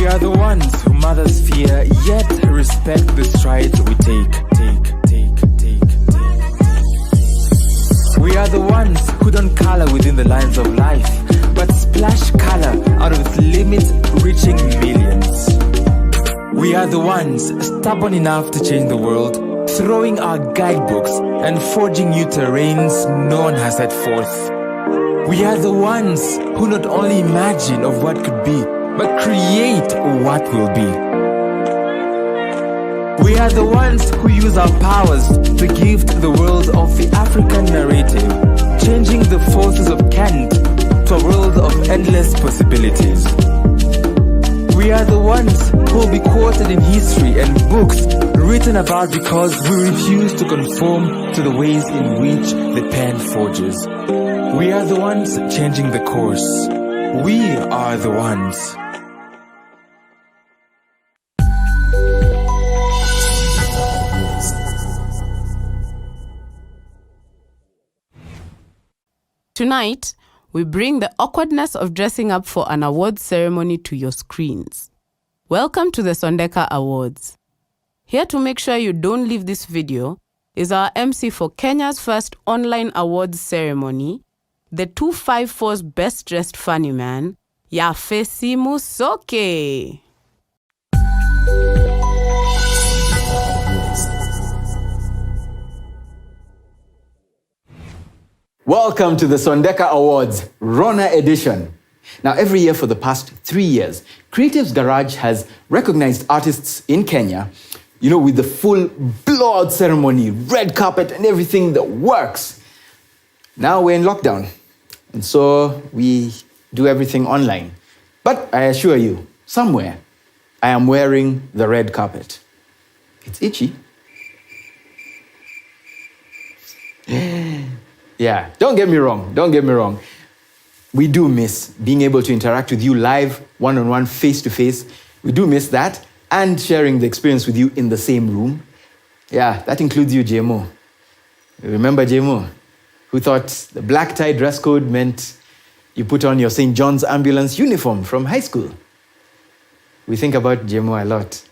We are the ones who mothers fear, yet respect the strides we take. We are the ones who don't color within the lines of life, but splash color out of its limits, reaching millions. We are the ones stubborn enough to change the world, throwing our guidebooks and forging new terrains no one has set forth. We are the ones who not only imagine of what could be, but create what will be. We are the ones who use our powers to gift the world of the African narrative, changing the forces of Kent to a world of endless possibilities. We are the ones who will be quoted in history and books written about because we refuse to conform to the ways in which the pen forges. We are the ones changing the course. We are the ones. Tonight, we bring the awkwardness of dressing up for an awards ceremony to your screens. Welcome to the Sondeka Awards. Here to make sure you don't leave this video is our MC for Kenya's first online awards ceremony, the 254's best dressed funny man, Yafesi Musoke. Welcome to the Sondeka Awards, Rona edition. Now, every year for the past 3 years, Creatives Garage has recognized artists in Kenya, with the full blowout ceremony, red carpet and everything that works. Now we're in lockdown, and so we do everything online. But I assure you, somewhere, I am wearing the red carpet. It's itchy. Yeah, don't get me wrong. We do miss being able to interact with you live, one-on-one, face-to-face. We do miss that, and sharing the experience with you in the same room. Yeah, that includes you, JMO. Remember JMO, who thought the black tie dress code meant you put on your St. John's ambulance uniform from high school. We think about JMO a lot.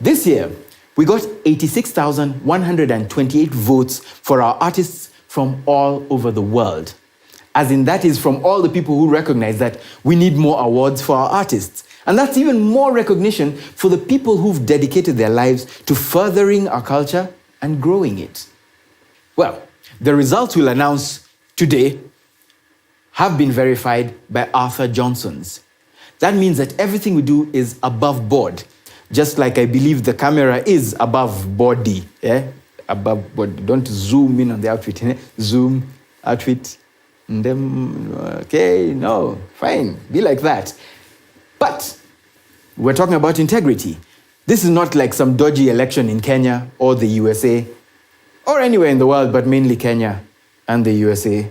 This year, we got 86,128 votes for our artists from all over the world. As in, that is from all the people who recognize that we need more awards for our artists. And that's even more recognition for the people who've dedicated their lives to furthering our culture and growing it. Well, the results we'll announce today have been verified by Arthur Johnson's. That means that everything we do is above board. Just like I believe the camera is above body, above body. Don't zoom in on the outfit, Zoom, outfit, and then, okay, no, fine, be like that. But we're talking about integrity. This is not like some dodgy election in Kenya or the USA, or anywhere in the world, but mainly Kenya and the USA.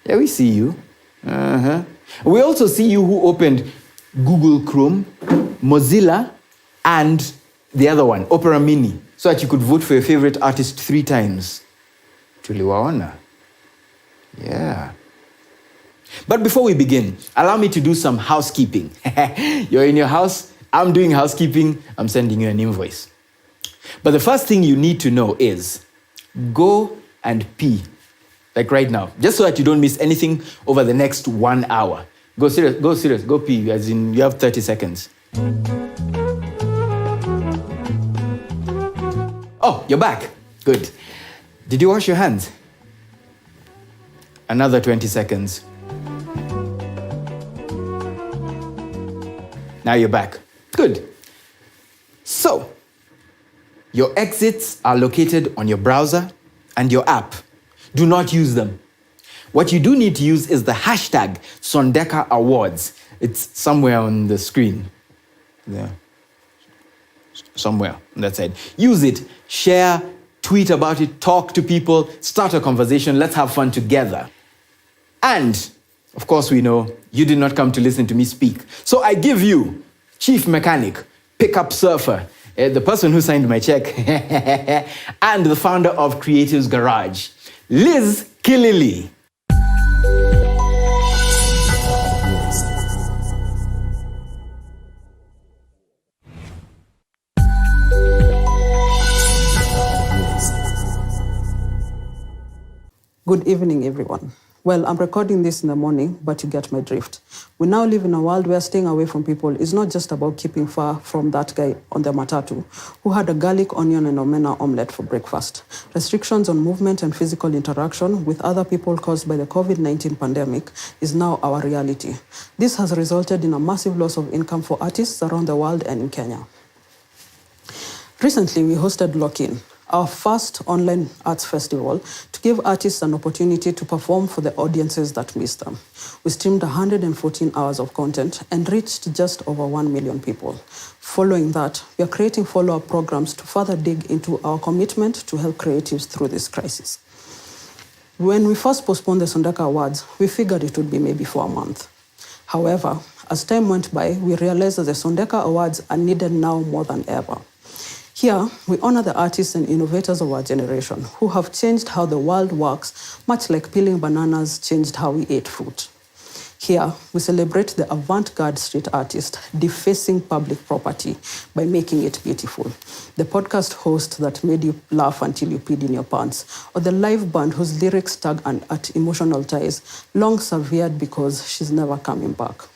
Yeah, we see you. We also see you who opened Google Chrome, Mozilla, and the other one, Opera Mini, so that you could vote for your favorite artist 3 times. Tuliwaona. Yeah. But before we begin, allow me to do some housekeeping. You're in your house, I'm doing housekeeping, I'm sending you an invoice. But the first thing you need to know is, go and pee. Like right now, just so that you don't miss anything over the next 1 hour. Go serious, go pee, as in you have 30 seconds. Oh, you're back. Good. Did you wash your hands? Another 20 seconds. Now you're back. Good. So, your exits are located on your browser and your app. Do not use them. What you do need to use is the hashtag Sondeka Awards. It's somewhere on the screen. There. Somewhere on that side. Use it, share, tweet about it, talk to people, start a conversation, let's have fun together. And, of course, we know you did not come to listen to me speak. So I give you Chief Mechanic, Pickup Surfer, the person who signed my check, and the founder of Creatives Garage, Liz Kilili. Good evening, everyone. Well, I'm recording this in the morning, but you get my drift. We now live in a world where staying away from people is not just about keeping far from that guy on the matatu who had a garlic, onion, and omena omelette for breakfast. Restrictions on movement and physical interaction with other people caused by the COVID-19 pandemic is now our reality. This has resulted in a massive loss of income for artists around the world and in Kenya. Recently, we hosted Lock-In, our first online arts festival, to give artists an opportunity to perform for the audiences that miss them. We streamed 114 hours of content and reached just over 1 million people. Following that, we are creating follow-up programs to further dig into our commitment to help creatives through this crisis. When we first postponed the Sondeka Awards, we figured it would be maybe for a month. However, as time went by, we realized that the Sondeka Awards are needed now more than ever. Here, we honor the artists and innovators of our generation who have changed how the world works, much like peeling bananas changed how we ate fruit. Here, we celebrate the avant-garde street artist defacing public property by making it beautiful. The podcast host that made you laugh until you peed in your pants, or the live band whose lyrics tug at emotional ties, long severed because she's never coming back.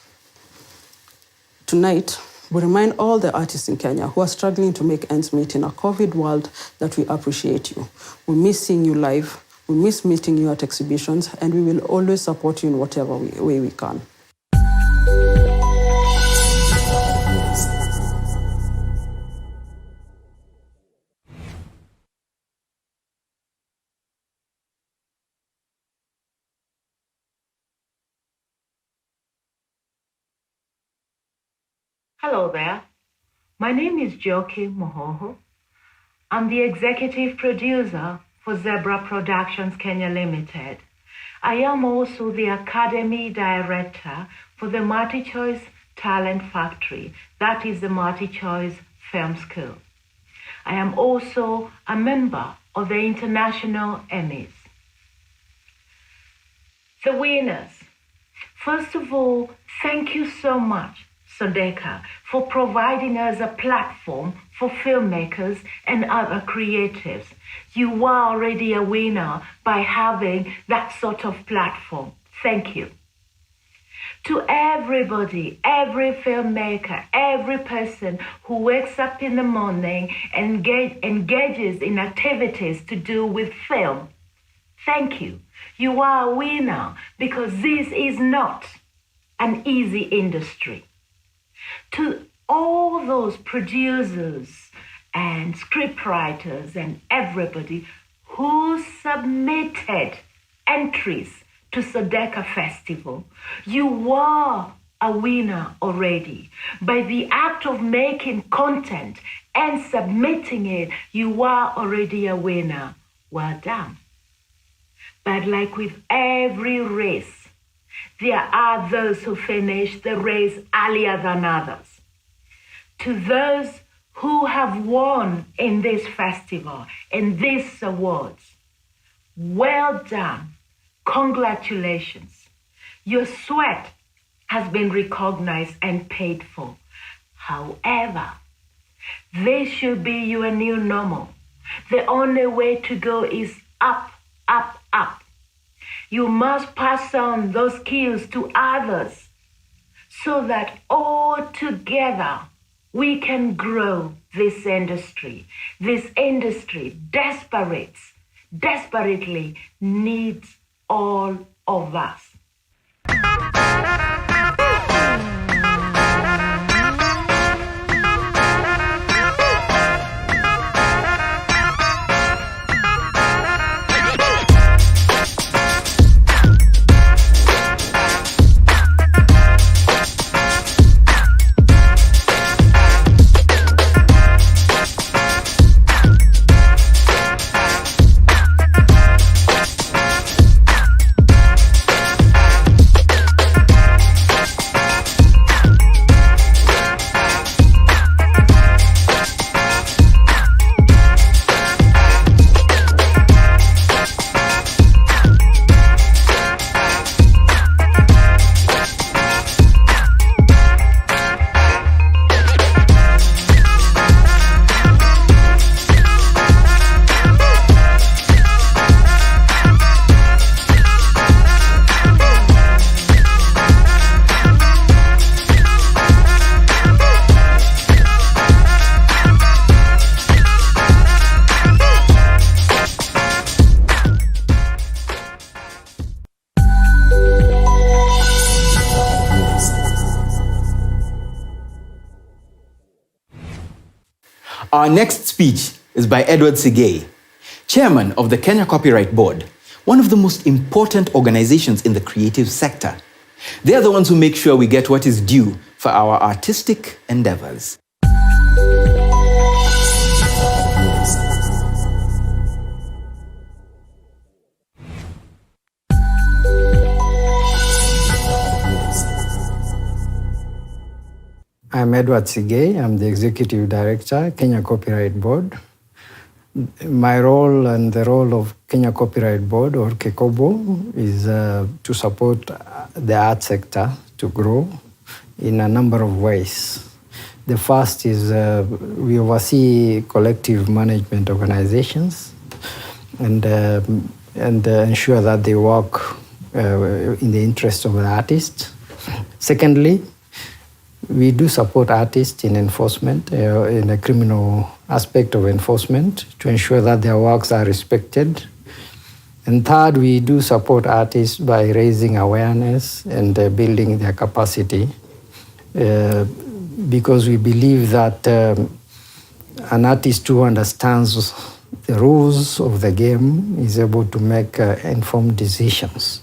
Tonight, we remind all the artists in Kenya who are struggling to make ends meet in a COVID world that we appreciate you. We miss seeing you live, we miss meeting you at exhibitions, and we will always support you in whatever way we can. Hello there. My name is Joki Mohoho. I'm the executive producer for Zebra Productions Kenya Limited. I am also the Academy Director for the Multi-Choice Talent Factory, that is the Multi-Choice Film School. I am also a member of the International Emmys. The winners. First of all, thank you so much, Sondeka, for providing us a platform for filmmakers and other creatives. You are already a winner by having that sort of platform. Thank you. To everybody, every filmmaker, every person who wakes up in the morning and engages in activities to do with film, thank you. You are a winner because this is not an easy industry. To all those producers and scriptwriters and everybody who submitted entries to Sondeka Festival, you are a winner already. By the act of making content and submitting it, you are already a winner. Well done. But like with every race, there are those who finish the race earlier than others. To those who have won in this festival, in these awards, well done. Congratulations. Your sweat has been recognized and paid for. However, this should be your new normal. The only way to go is up, up, up. You must pass on those skills to others so that all together we can grow this industry. This industry desperately needs all of us. Our next speech is by Edward Sigei, Chairman of the Kenya Copyright Board, one of the most important organizations in the creative sector. They are the ones who make sure we get what is due for our artistic endeavors. I'm Edward Sigei. I'm the Executive Director, Kenya Copyright Board. My role and the role of Kenya Copyright Board, or KECOBO, is to support the art sector to grow in a number of ways. The first is we oversee collective management organizations and ensure that they work in the interest of the artist. Secondly, we do support artists in enforcement, in a criminal aspect of enforcement, to ensure that their works are respected. And third, we do support artists by raising awareness and building their capacity, because we believe that an artist who understands the rules of the game is able to make informed decisions.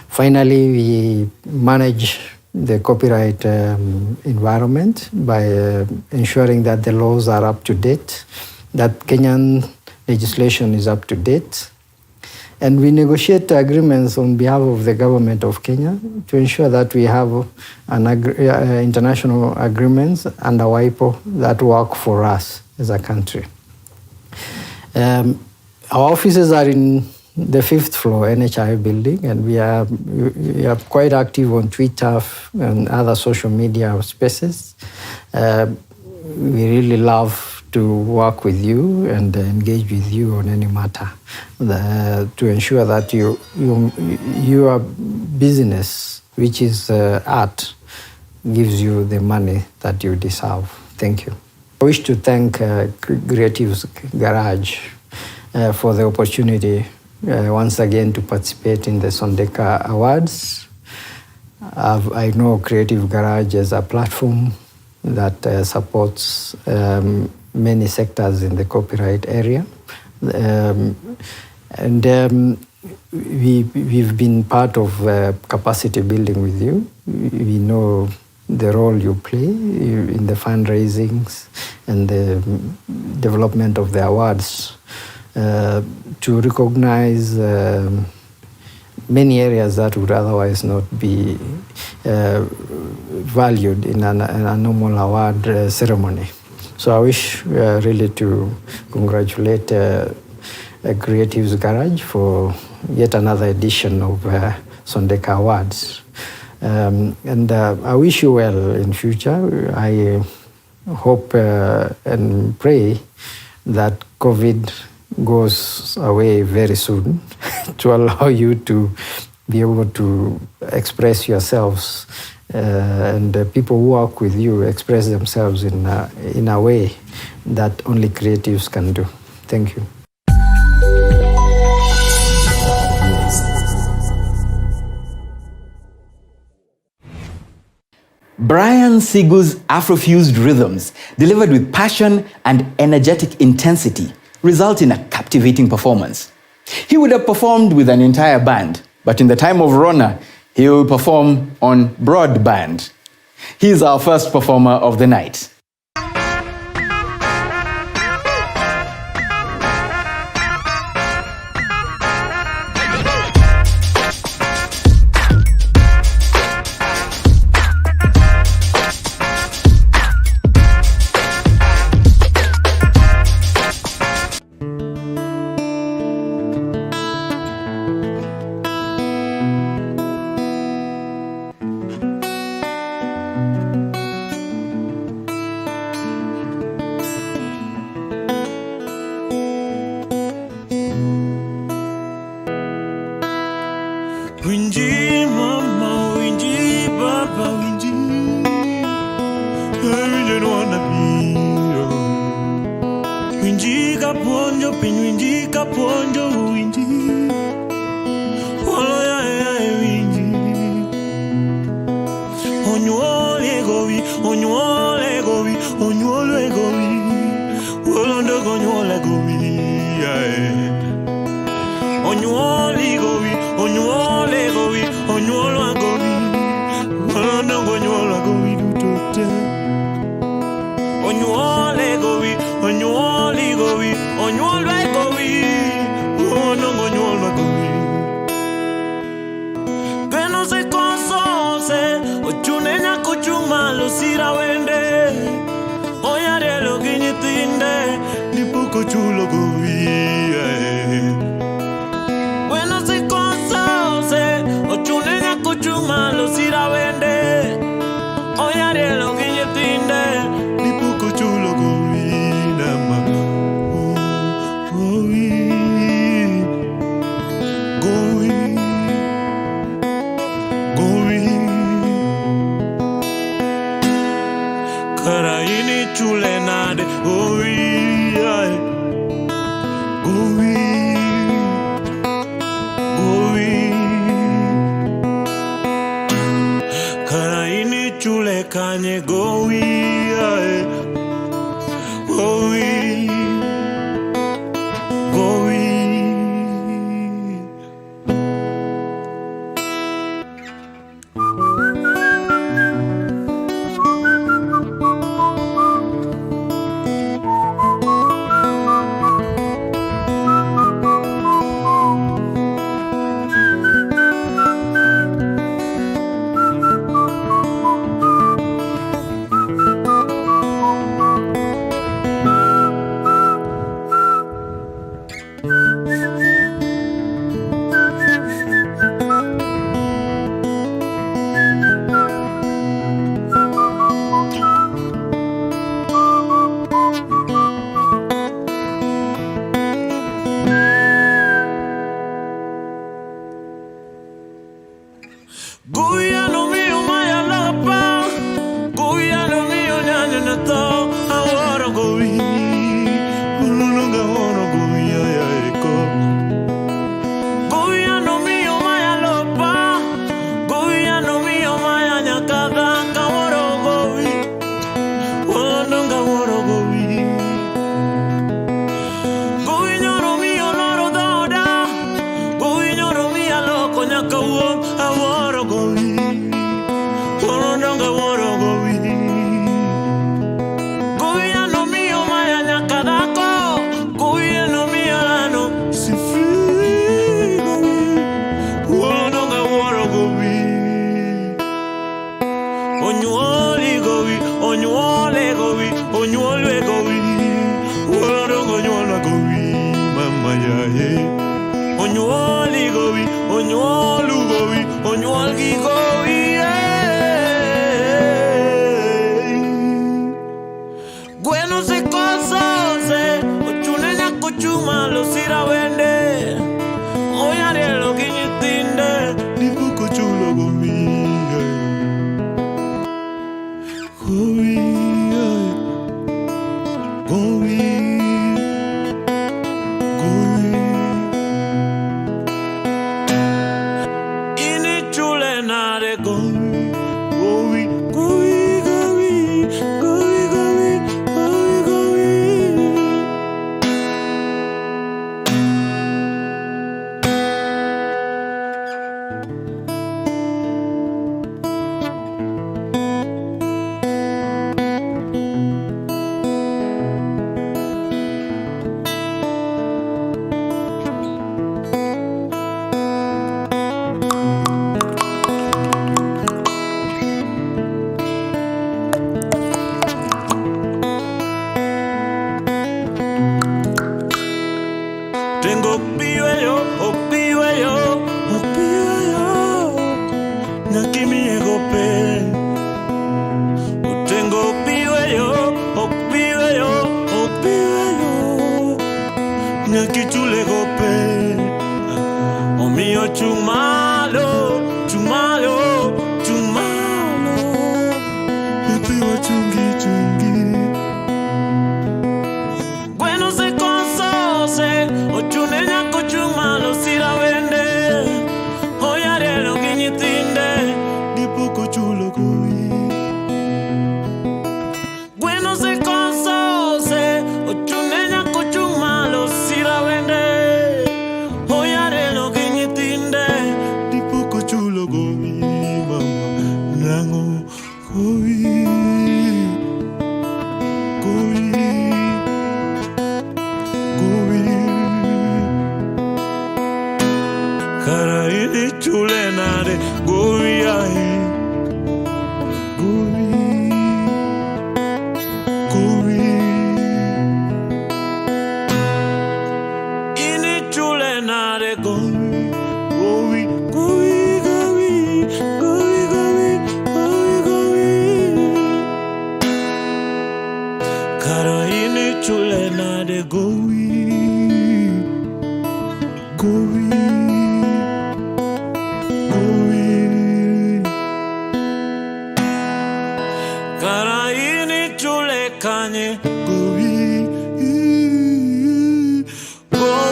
Finally, we manage the copyright environment by ensuring that the laws are up to date, that Kenyan legislation is up to date. And we negotiate agreements on behalf of the government of Kenya to ensure that we have international agreements under WIPO that work for us as a country. Our offices are in the 5th floor NHI building, and we are quite active on Twitter and other social media spaces. We really love to work with you and engage with you on any matter to ensure that your business, which is art, gives you the money that you deserve. Thank you. I wish to thank Creatives Garage for the opportunity once again to participate in the Sondeka Awards. I know Creative Garage as a platform that supports many sectors in the copyright area. We've been part of capacity building with you. We know the role you play in the fundraisings and the development of the awards. To recognize many areas that would otherwise not be valued in a normal award ceremony. So I wish really to congratulate Creatives Garage for yet another edition of Sondeka Awards. And I wish you well in future. I hope and pray that COVID goes away very soon to allow you to be able to express yourselves and people who work with you express themselves in a way that only creatives can do. Thank you. Brian Sigu's Afro-fused rhythms, delivered with passion and energetic intensity, result in a captivating performance. He would have performed with an entire band, but in the time of Rona, he will perform on broadband. He is our first performer of the night. Kanye go we, go we, go we. Kanye, go,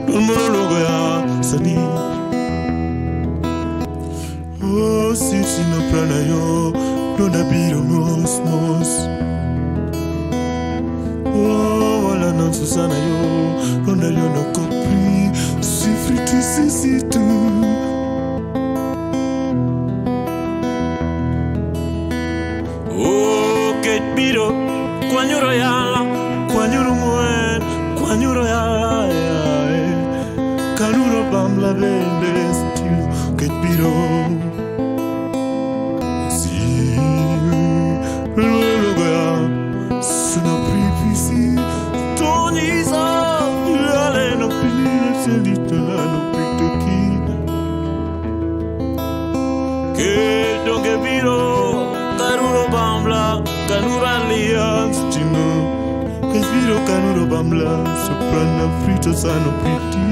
Don monologo ya sani. Oh, sisi no prana yo, don abiro mos mos. Oh, wala non Susana yo, don yo no copri, si friti si tu. Oh, que piro, kwanyuro yala, kwanyuro mwen, kwanyuro yala, kanuro bamla bende still, que piro. Canuro bambla, soprano frito sano pretty.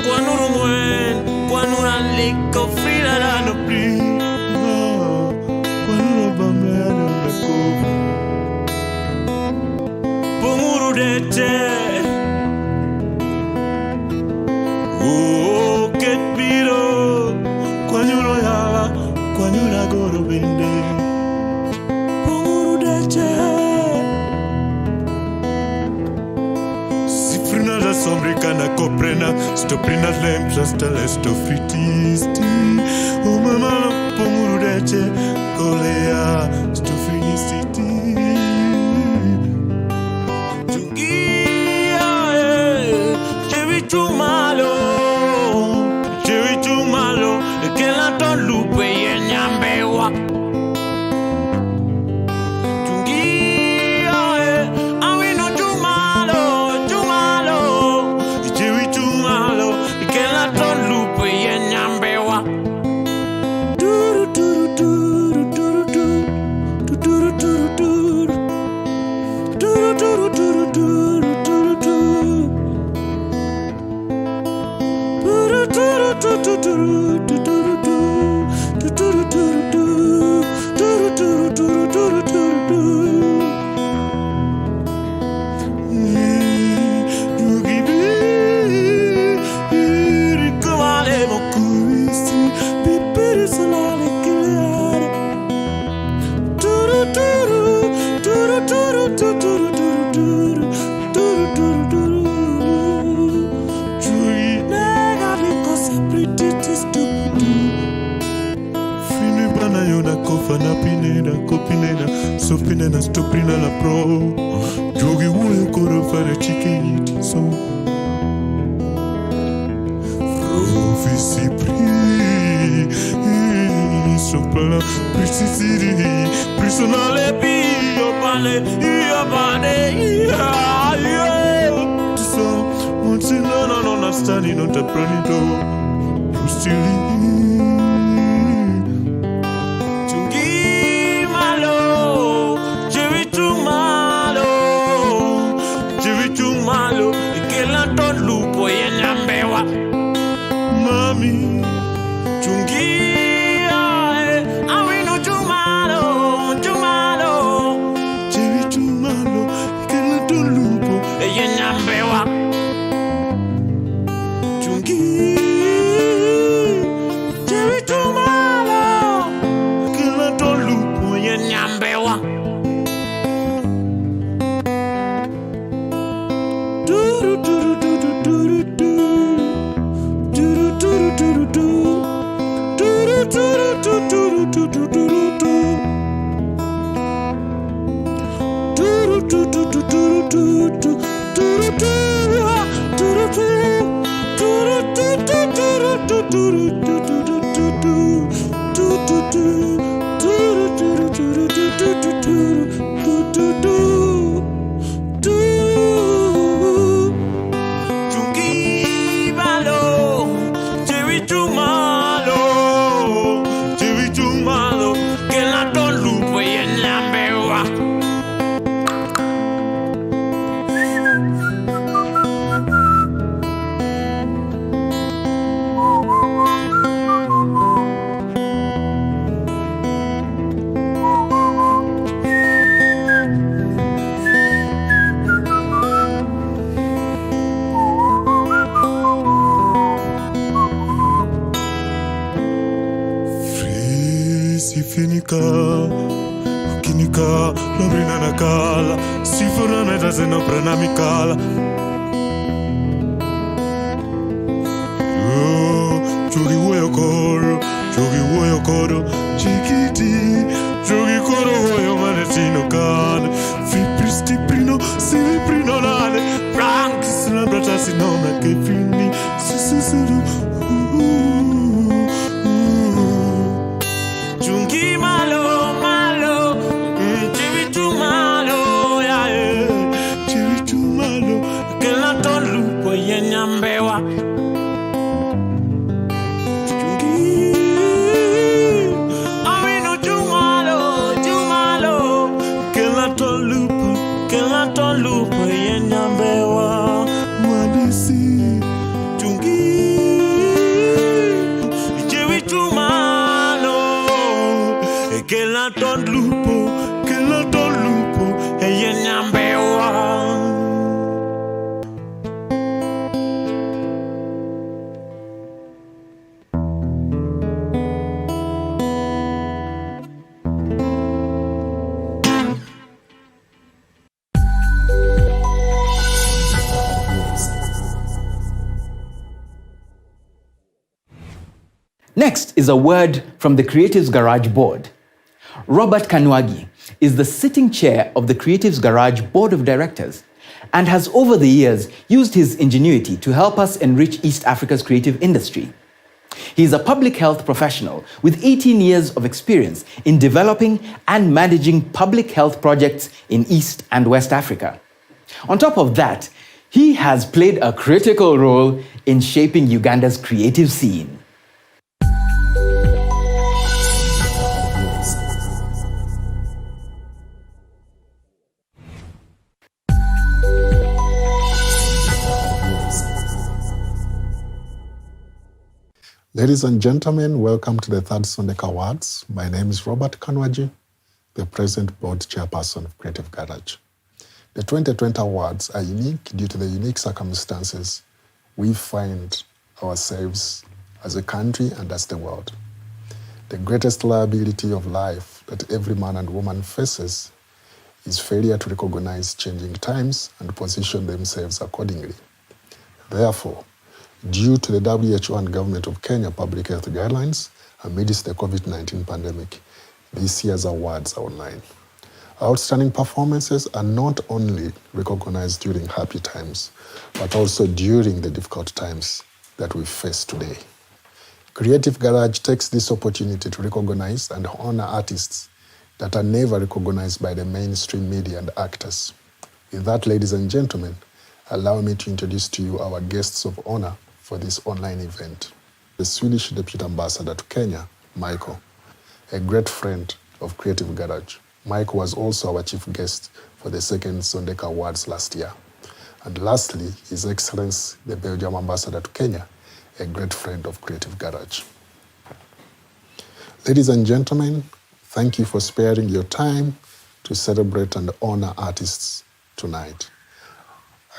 Quanuro mwen, quanura licco frida no pri. Quanuro bambla no lako. Pomuru dete. Oh, que piro. Quanuro yala, quanura goro bende. Pomuru dete. Sombricana coprena, stoprina lempsa stelle stofritisti. O mama pomuru dece, colea stofrinisti. Tungia, chevi tu malo, e che la ton lupe e nyambewa. Sopinena stoprina la pro. Giochi vuole ancora fare cicchetti so. Professi pri. Sopra la precisiri. Personale io pane. Tu so, non si non stani non te prendi do. Tu stili. Mami, chungia, awino chumalo, chevi chumalo, que la tolupo, ella nyambewa. Chungia, chevi chumalo, que la tolupo, ella nyambewa. Chungi Sabrina Nakala, Sifuna Medazeno Pranamikala. Chogi woyo koro, chikiti, chogi koro woyo manetino kan, fipristi prino, sivi prino nale, prankis na brata sinona ke fini, susuru. Chungi malo, chivitu malo, yeah, chivitu malo, ke la tolu po yenyambewa. Lupa yenyambewa mwadisi chungi chewitu malo kela ton lupo yenyambewa. Next is a word from the Creatives Garage Board. Robert Kanwagi is the sitting chair of the Creatives Garage Board of Directors and has over the years used his ingenuity to help us enrich East Africa's creative industry. He is a public health professional with 18 years of experience in developing and managing public health projects in East and West Africa. On top of that, he has played a critical role in shaping Uganda's creative scene. Ladies and gentlemen, welcome to the third Sondeka Awards. My name is Robert Kanwaji, the present board chairperson of Creative Garage. The 2020 awards are unique due to the unique circumstances we find ourselves as a country and as the world. The greatest liability of life that every man and woman faces is failure to recognize changing times and position themselves accordingly. Therefore, due to the WHO and Government of Kenya public health guidelines amidst the COVID-19 pandemic, this year's awards are online. Outstanding performances are not only recognized during happy times, but also during the difficult times that we face today. Creative Garage takes this opportunity to recognize and honor artists that are never recognized by the mainstream media and actors. With that, ladies and gentlemen, allow me to introduce to you our guests of honor for this online event. The Swedish Deputy Ambassador to Kenya, Michael, a great friend of Creative Garage. Michael was also our chief guest for the second Sondeka Awards last year. And lastly, His Excellency, the Belgium Ambassador to Kenya, a great friend of Creative Garage. Ladies and gentlemen, thank you for sparing your time to celebrate and honor artists tonight.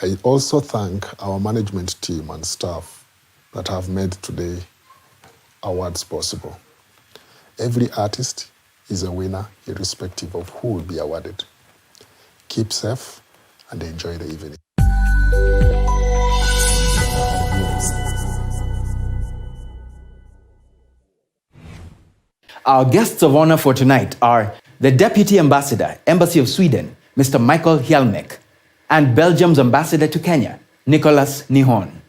I also thank our management team and staff that have made today awards possible. Every artist is a winner irrespective of who will be awarded. Keep safe and enjoy the evening. Our guests of honor for tonight are the Deputy Ambassador, Embassy of Sweden, Mr. Michael Hjelmek, and Belgium's Ambassador to Kenya, Nicholas Nihon.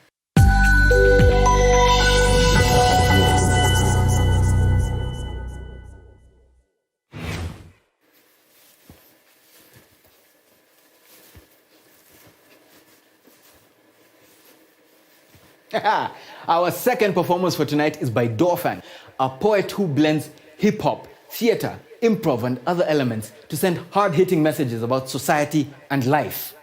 Our second performance for tonight is by Dorfan, a poet who blends hip-hop, theater, improv, and other elements to send hard-hitting messages about society and life.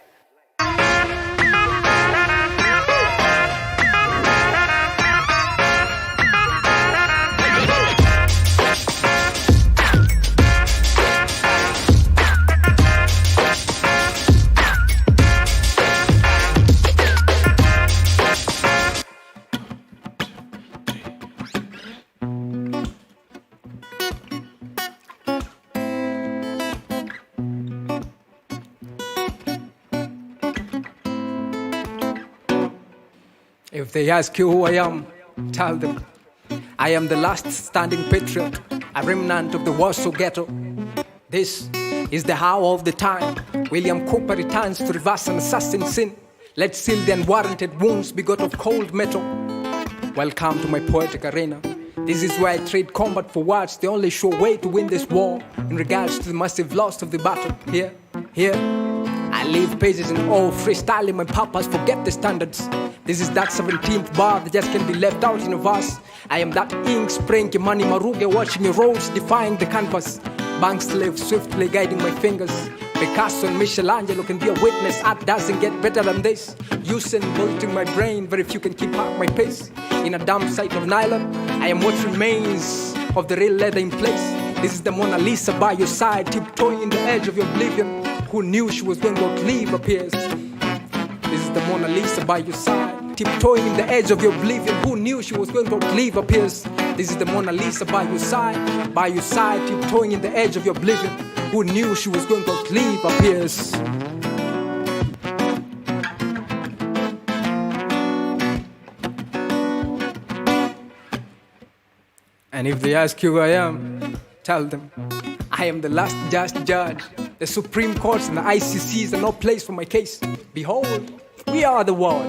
If they ask you who I am, tell them I am the last standing patriot, a remnant of the Warsaw Ghetto. This is the hour of the time. William Cooper returns to reverse an assassin sin. Let's seal the unwarranted wounds begot of cold metal. Welcome to my poetic arena. This is where I trade combat for words, the only sure way to win this war. In regards to the massive loss of the battle, here, I leave pages in all freestyling my papas, forget the standards. This is that 17th bar that just can't be left out in a verse. I am that ink spraying Kimani Maruge, watching your roads, defying the canvas. Bank slave swiftly guiding my fingers. Picasso and Michelangelo can be a witness. Art doesn't get better than this. Using bolting my brain, very few can keep up my pace. In a dump site of nylon, I am what remains of the real leather in place. This is the Mona Lisa by your side, tiptoeing in the edge of your oblivion. Who knew she was going to outlive appears? This is the Mona Lisa by your side, tiptoeing in the edge of your oblivion. Who knew she was going to outlive appears? This is the Mona Lisa by your side, tiptoeing in the edge of your oblivion. Who knew she was going to outlive appears? And if they ask you who I am, tell them I am the last just judge. The Supreme Courts and the ICCs are no place for my case. Behold, we are the world.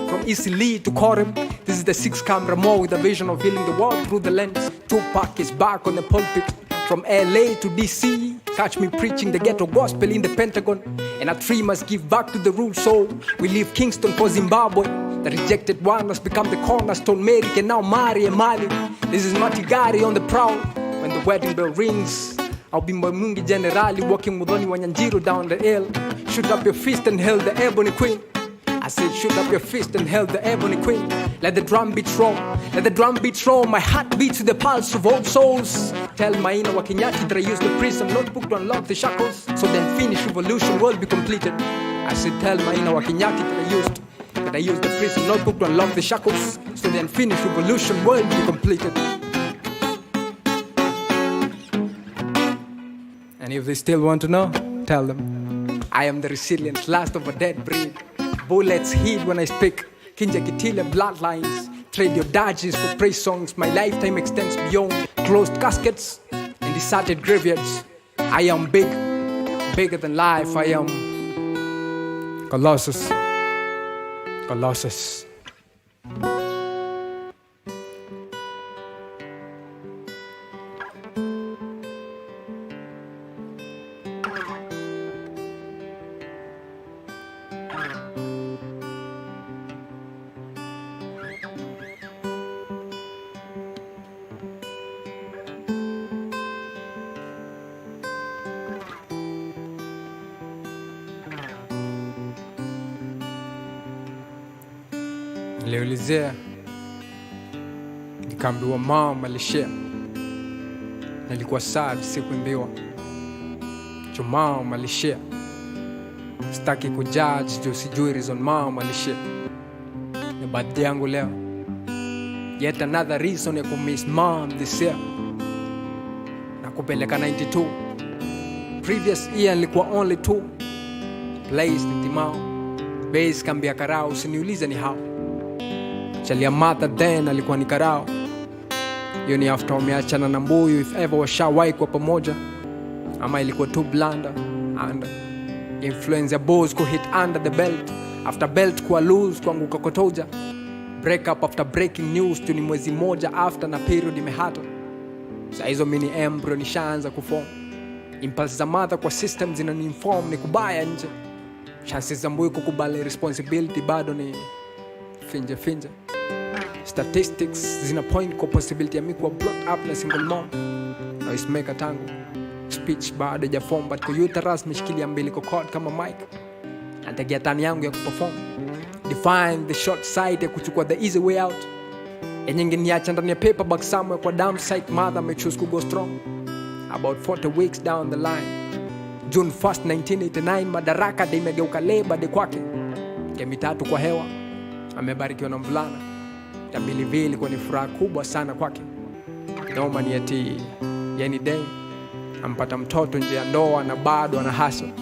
From Isili to Corim, this is the 6-camera mall with a vision of healing the world through the lens. Tupac is back on the pulpit. From LA to DC, catch me preaching the ghetto gospel in the Pentagon. And a tree must give back to the rule, so we leave Kingston for Zimbabwe. The rejected one has become the cornerstone. Mary can now marry a Mali. This is Matigari on the prowl. When the wedding bell rings, I'll be Mungi Generali walking with Oni Wanyanjiro down the hill. Shoot up your fist and hail the ebony queen. I said shoot up your fist and hail the ebony queen. Let the drum beat roll, let the drum beat roll. My heart beats to the pulse of old souls. Tell Maina Wakinyati that I used the prison notebook to unlock the shackles, so then Finnish revolution will be completed. I said tell Maina Wakinyati that I used the prison notebook to unlock the shackles, so then Finnish revolution will be completed. And if they still want to know, tell them I am the resilient last of a dead breed. Bullets heed when I speak. Kinjakitile bloodlines. Trade your dodges for praise songs. My lifetime extends beyond closed caskets and deserted graveyards. I am big, bigger than life. I am Colossus. Colossus. Niliulizia, nikaambiwa mama alishare. Nilikuwa sad sikuambiwa, jo mama alishare. Sitaki kujudge jo sijui reason mama alishare. Ni birthday yangu leo, yet another reason ya kumiss mom this year. Nakupeleka 92. Previous year nilikuwa only 2. Place ni Timao, base kambia Karao. Usiniulize ni how. Chalia mata then alikuwa ni Karao. Hiyo ni after wameachana na Mbuyu, if ever washawai kwa pamoja, ama ilikuwa too blunder. And influence ya boss ku hit under the belt, after belt kuwa loose kuanguka kotoja. Break up after breaking news, tu ni mwezi moja after na period imehata. Sa hizo mini embryo nishaanza kuform. Impulse za mother kwa system zinani-inform ni kubaya nje. Chances za Mbuyu kukubali responsibility bado ni finje. Statistics zina point kwa possibility ya mi kuwa brought up na single mom. Na ismeka tangu speech bado ja form, but kwa uterus mishikilia mbili kwa cord kama mic. Antagia tani yangu ya kuperform. Define the short side ya kuchukua the easy way out. Enyenge niacha ndani ya paperback somewhere kwa damn site. Mother may choose to go strong. About 40 weeks down the line, June 1st 1989, madaraka de imegeuka labor de kwake. Kemi 3 kwa hewa, amebarikiwa na mvulana. Tambilivili ilikuwa ni furaha kubwa sana kwake. Noma ni ati yani day ampata mtoto nje ya ndoa na bado ana hustle.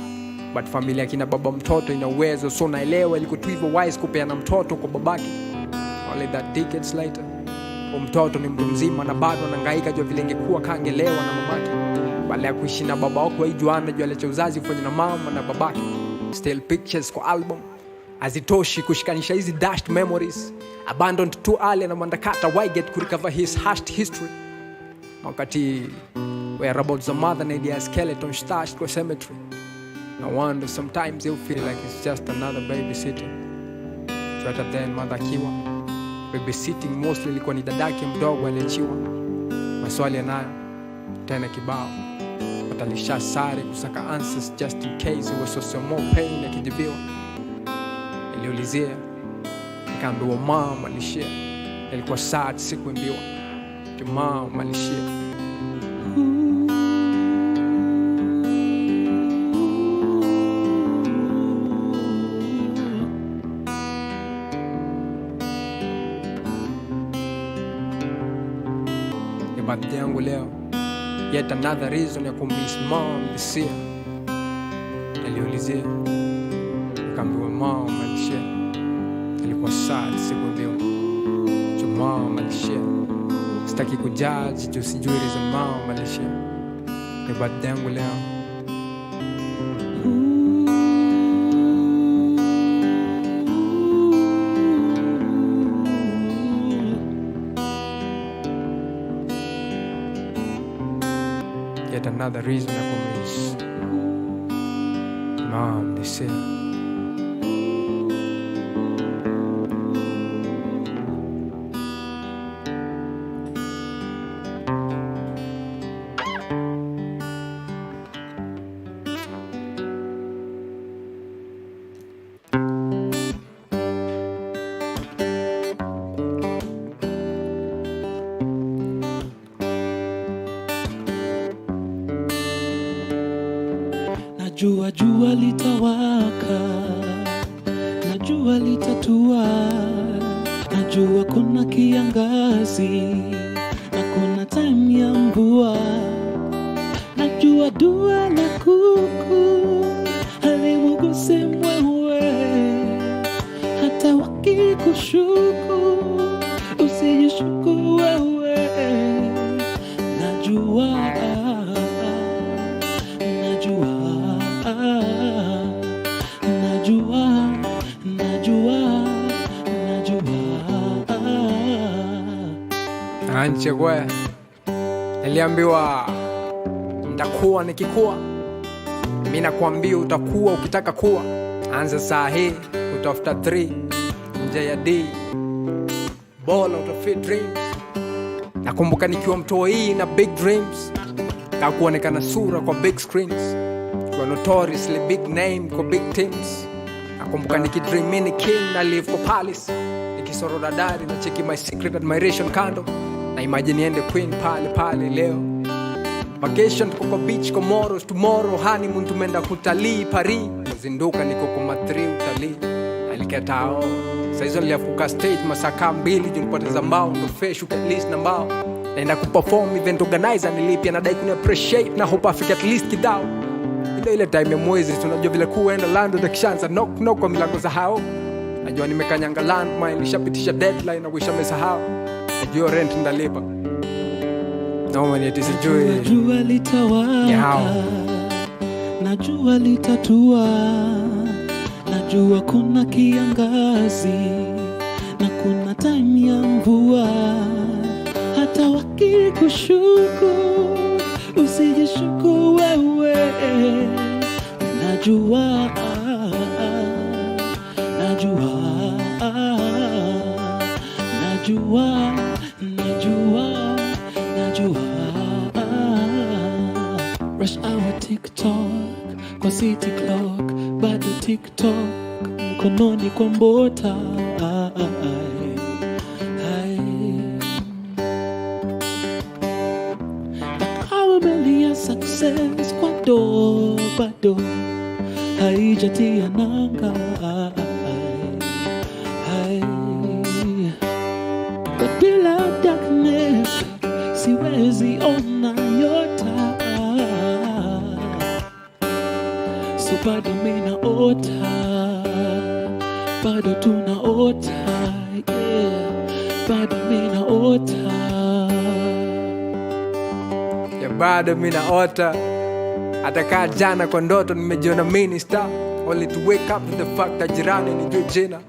But familia kina baba mtoto ina uwezo, so naelewa ilikuwa tu hivyo wise kupeana mtoto kwa babake. only that decades later. Mtoto ni mtu mzima na bado anahangaika jua vile ingekuwa kaangelewa na mamake. Bala ya kuishi na baba wako haijuana jua lecha uzazi ufanye na mama na babake. Still pictures kwa album hazitoshi kushikanisha hizi dashed memories. Abandoned too early na mandakata why get kurecover his hashed history. Wakati whereabouts the mother na idea skeleton stashed kwa cemetery. No wonder sometimes you feel like it's just another babysitting. Rather than mother kiwa. Babysitting mostly ilikuwa ni dadake mdogo aliachiwa. Maswali yanayo tena kibao. Watalisha sare kusaka answers just in case it was so more pain akijibiwa. Iliulizia nikaambiwa mama alishia. Ilikuwa sad sikuambiwa. Mama alishia. Birthday yangu leo, yet another reason ya kumiss mom this year. Niliulizia nikaambiwa mom alishia. Ilikuwa sad sikuambiwa. Mom alishia. Sitaki kujudge juu sijui reason mom alishia. Ni birthday yangu leo. Yet another reason I could miss mom this year. Najua jua litawaka, najua litatua, najua kuna kiangazi na kuna time ya mvua. Najua dua la kuku halimguse mwewe, hata wakikushuku usijishuku wewe. Najua Anche kwe niliambiwa nitakuwa nikikuwa. Mimi nakwambia utakuwa ukitaka kuwa. Anza saa hii utafuta 3 nje ya D. Ball out of dreams. Nakumbuka nikiwa mtoi na big dreams. Kakuonekana sura kwa big screens. Kwa notoriously big name kwa big teams. Nakumbuka nikidream mini king na live kwa palace. Nikisoroda dari na cheki my secret admiration kando. Na imagine niende queen pale leo. Vacation tuko kwa beach Comoros tomorrow. Honeymoon tumeenda kutalii Paris. Zinduka niko kwa Madrid utalii. Alikatao saizo niliafuka stage masaka 2 juu nipoteza mbao. Ndo fresh at least na mbao. Naenda kuperform event organizer nilipia na dai kuni appreciate. Na hope afika at least kidao. Ndio ile time ya mwezi tunajua vile kuenda London na kishanza knock kwa milango za hao. Najua nimekanyanga landmine nishapitisha deadline na wisha mesahau. Najua rent ndalipa. Naomba nieti sijui. Najua litawaka, najua litatua, najua kuna kiangazi na kuna time ya mvua. Hata wakikushuku usijishuku wewe. Najua rush hour TikTok kwa city clock, bado TikTok mkononi kwa mbota. Akawamelia success kwa do bado haijatia nanga. But bila darkness siwezi ona nyota. So bado mina ota, bado tuna minaota, yeah, bado minaota. Ya bado minaota. Atakaa jana kwa ndoto nimejiona minister. Only to wake up to the fact that jirani nijue jina.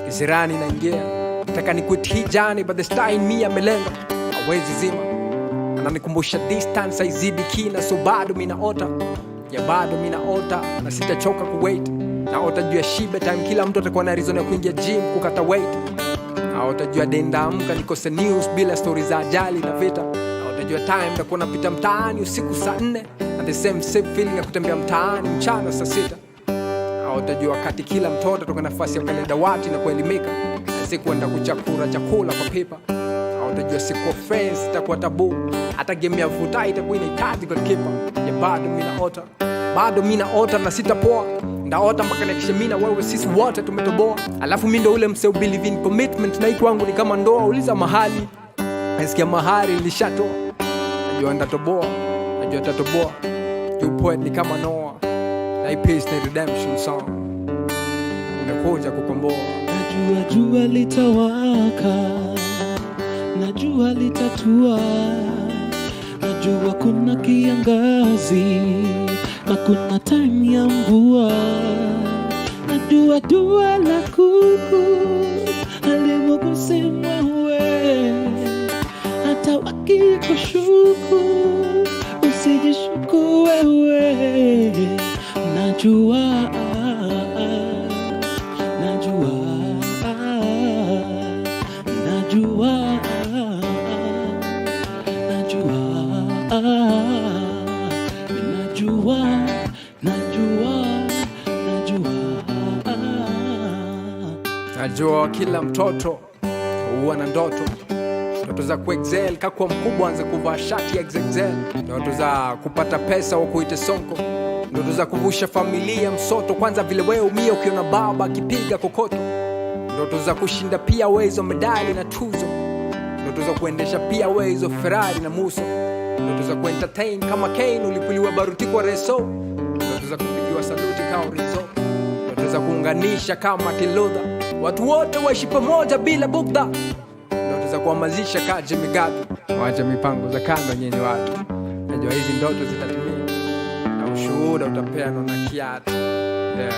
Kisirani naingia. Nataka ni quit hii jani, but the star in me amelenga. Hawezi zima. Ananikumbusha distance haizidi kina, so bado minaota. Ya bado minaota na sitachoka kuwait. Naota juu ya shibe time kila mtu atakuwa na reason ya kuingia gym kukata weight. Naota juu ya denda amka nikose news bila stories za ajali na vita. Naota juu ya time ndakuwa napita mtaani usiku saa 4 and the same feeling ya kutembea mtaani mchana saa 6. Naota juu wakati kila mtoto toka nafasi ya kale dawati na kuelimika. Na siku enda kuchakura chakula kwa paper. Naota juu siku friends itakuwa tabu. Hata game ya vuta itakuwa inahitaji goalkeeper. Ya bado minaota. Bado minaota na sitapoa. Ndaota mpaka nakisha mina wewe sisi wote tumetoboa. Alafu mimi ndo ule mseo believe in commitment na hii kwangu ni kama ndoa. Uliza mahali nasikia mahari nilishatoa. Najua ndatoboa. Najua tatoboa. Juu poet ni kama Noah. Na hii peace ni redemption song. Unakuja kukomboa. Najua jua litawaka, najua litatua, najua kuna kiangazi na kuna time ya mvua. Najua dua la kuku alimukusema we, hata wakikushuku usijishuku wewe. Najua Najua kila mtoto huwa na ndoto. Ndoto za kuexcel kakua mkubwa anze kuvaa shati ya XXL. Ndoto za kupata pesa wa kuite sonko. Ndoto za kuvusha familia msoto. Kwanza vile wewe umia ukiona baba akipiga kokoto. Ndoto za kushinda pia wezo medali na tuzo. Ndoto za kuendesha pia wezo Ferrari na Muso. Ndoto za kuentertain kama Kane ulipuliwa baruti kwa reso. Ndoto za kupigiwa saluti kama Rizzo. Ndoto za kuunganisha kama Kiludha. Watu wote waishi pamoja bila bugdha. Ndoto za kuhamazisha kaji migabi. Wacha mipango za kando nyenye watu. Najua hizi ndoto zitatimia. Na ushuhuda utapeana na kiatu. Yeah.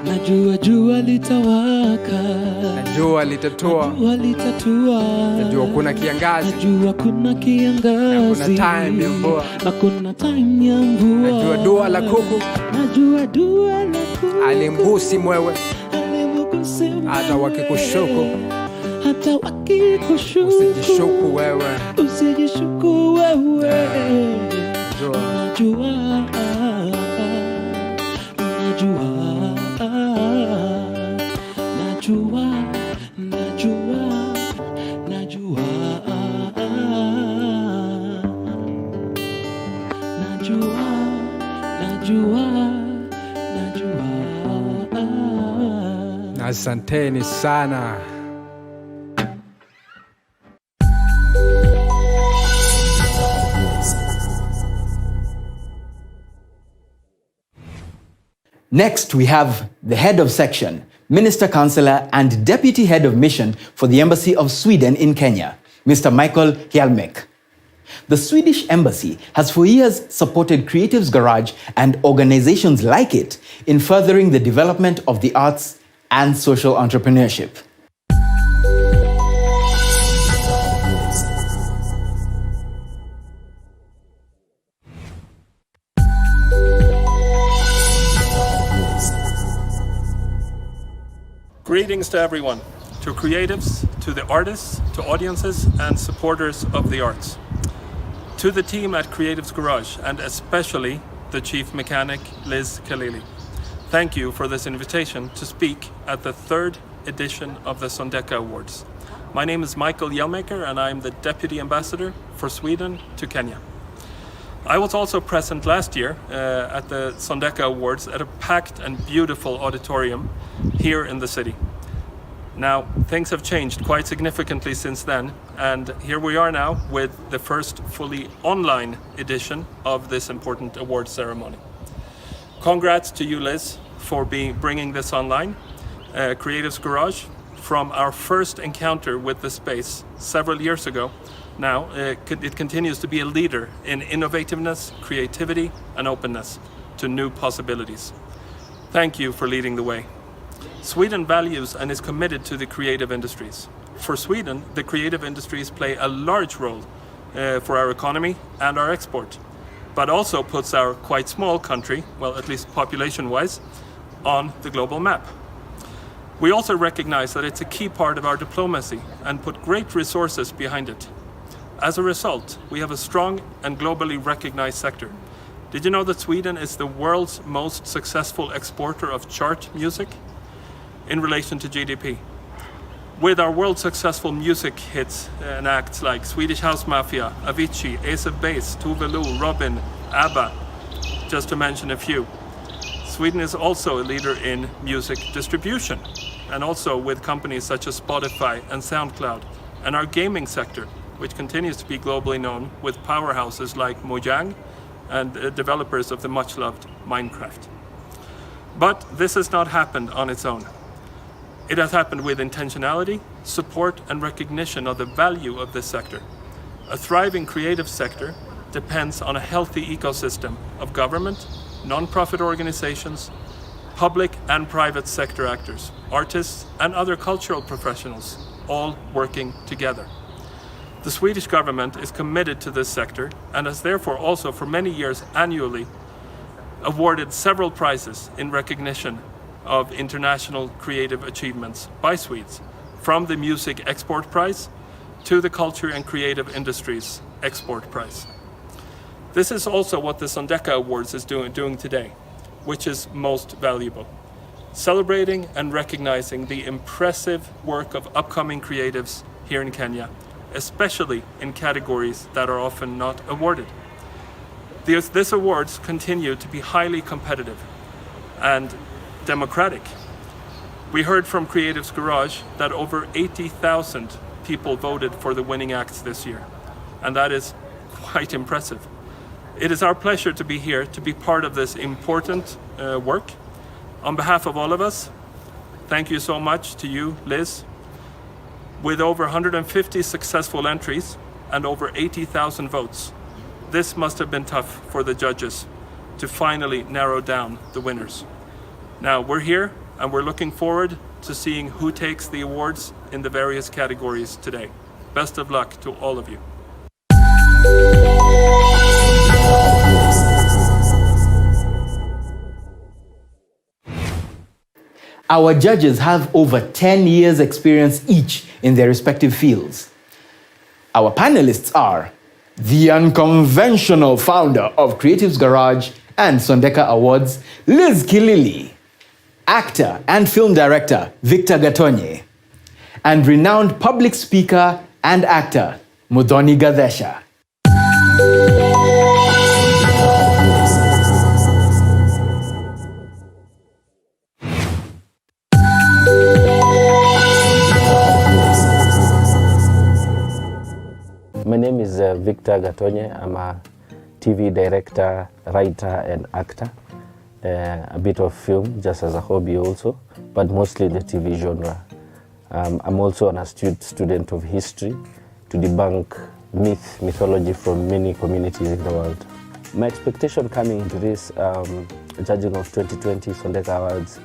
Najua jua litawaka, najua litatua, najua litatua, najua kuna kiangazi, najua kuna kiangazi, na kuna time ya mvua, na kuna time ya mvua. Najua dua la kuku, najua dua la kuku alimgusi mwewe, alimgusi mwewe, hata wakikushuku, hata wakikushuku usijishuku wewe, usijishuku wewe. Najua, najua, najua, najua, najua, najua, najua, najua, najua. Asanteni sana. Next, we have the head of section, Minister Councillor and Deputy Head of Mission for the Embassy of Sweden in Kenya, Mr. Michael Hjelmek. The Swedish Embassy has for years supported Creatives Garage and organizations like it in furthering the development of the arts and social entrepreneurship. Greetings to everyone, to creatives, to the artists, to audiences and supporters of the arts. To the team at Creatives Garage and especially the Chief Mechanic, Liz Khalili. Thank you for this invitation to speak at the 3rd edition of the Sondeka Awards. My name is Michael Hjelmek and I am the Deputy Ambassador for Sweden to Kenya. I was also present last year at the Sondeka Awards at a packed and beautiful auditorium here in the city. Now, things have changed quite significantly since then, and here we are now with the first fully online edition of this important award ceremony. Congrats to you, Liz, for bringing this online. Creatives Garage, from our first encounter with the space several years ago, now it continues to be a leader in innovativeness, creativity, and openness to new possibilities. Thank you for leading the way. Sweden values and is committed to the creative industries. For Sweden, the creative industries play a large role for our economy and our export, but also puts our quite small country, well, at least population-wise, on the global map. We also recognize that it's a key part of our diplomacy and put great resources behind it. As a result, we have a strong and globally recognized sector. Did you know that Sweden is the world's most successful exporter of chart music in relation to GDP? With our world successful music hits and acts like Swedish House Mafia, Avicii, Ace of Base, Tove Lo, Robin, ABBA, just to mention a few. Sweden is also a leader in music distribution, and also with companies such as Spotify and SoundCloud, and our gaming sector, which continues to be globally known with powerhouses like Mojang and developers of the much-loved Minecraft. But this has not happened on its own. It has happened with intentionality, support, and recognition of the value of this sector. A thriving creative sector depends on a healthy ecosystem of government, non-profit organizations, public and private sector actors, artists, and other cultural professionals, all working together. The Swedish government is committed to this sector and has therefore also for many years annually awarded several prizes in recognition of international creative achievements by Swedes, from the Music Export Prize to the Culture and Creative Industries Export Prize. This is also what the Sondeka Awards is doing today, which is most valuable. Celebrating and recognizing the impressive work of upcoming creatives here in Kenya, especially in categories that are often not awarded. This awards continue to be highly competitive and democratic. We heard from Creatives Garage that over 80,000 people voted for the winning acts this year, and that is quite impressive. It is our pleasure to be here to be part of this important work. On behalf of all of us, thank you so much to you, Liz. With over 150 successful entries and over 80,000 votes, this must have been tough for the judges to finally narrow down the winners. Now we're here and we're looking forward to seeing who takes the awards in the various categories today. Best of luck to all of you. Our judges have over 10 years' experience each in their respective fields. Our panelists are the unconventional founder of Creatives Garage and Sondeka Awards, Liz Kilili, actor and film director Victor Gatonye, and renowned public speaker and actor Muthoni Gadesha. My name is Victor Gatonye. I'm a TV director, writer, and actor. A bit of film, just as a hobby also, but mostly the TV genre. I'm also an astute student of history to debunk mythology from many communities in the world. My expectation coming into this judging of 2020 Sondeka Awards,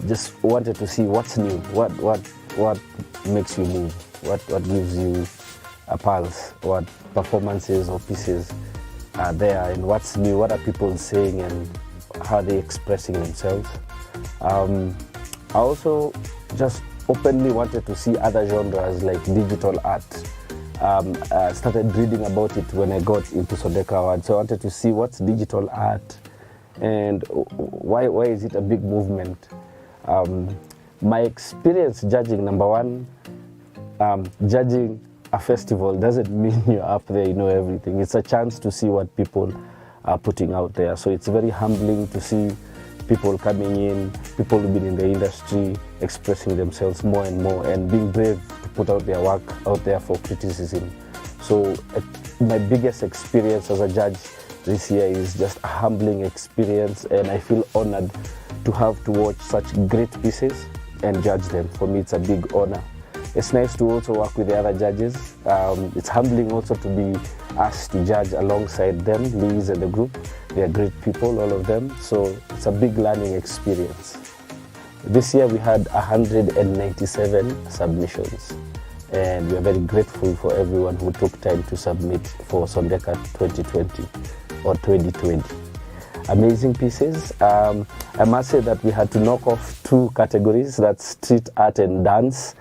just wanted to see what's new, what makes you move, what gives you a pulse, what performances or pieces are there, and what's new, what are people saying and how they're expressing themselves. I also just openly wanted to see other genres like digital art. I started reading about it when I got into Sondeka Awards, so I wanted to see what's digital art and why is it a big movement. My experience judging, number one, judging a festival doesn't mean you're up there, you know everything. It's a chance to see what people are putting out there. So it's very humbling to see people coming in, people who've been in the industry, expressing themselves more and more and being brave to put out their work out there for criticism. So my biggest experience as a judge this year is just a humbling experience, and I feel honored to have to watch such great pieces and judge them. For me, it's a big honor. It's nice to also work with the other judges. It's humbling also to be asked to judge alongside them, Liz and the group. They are great people, all of them. So it's a big learning experience. This year we had 197 submissions. And we are very grateful for everyone who took time to submit for Sondeka 2020 or 2020. Amazing pieces. I must say that we had to knock off 2 categories, that's street art and dance,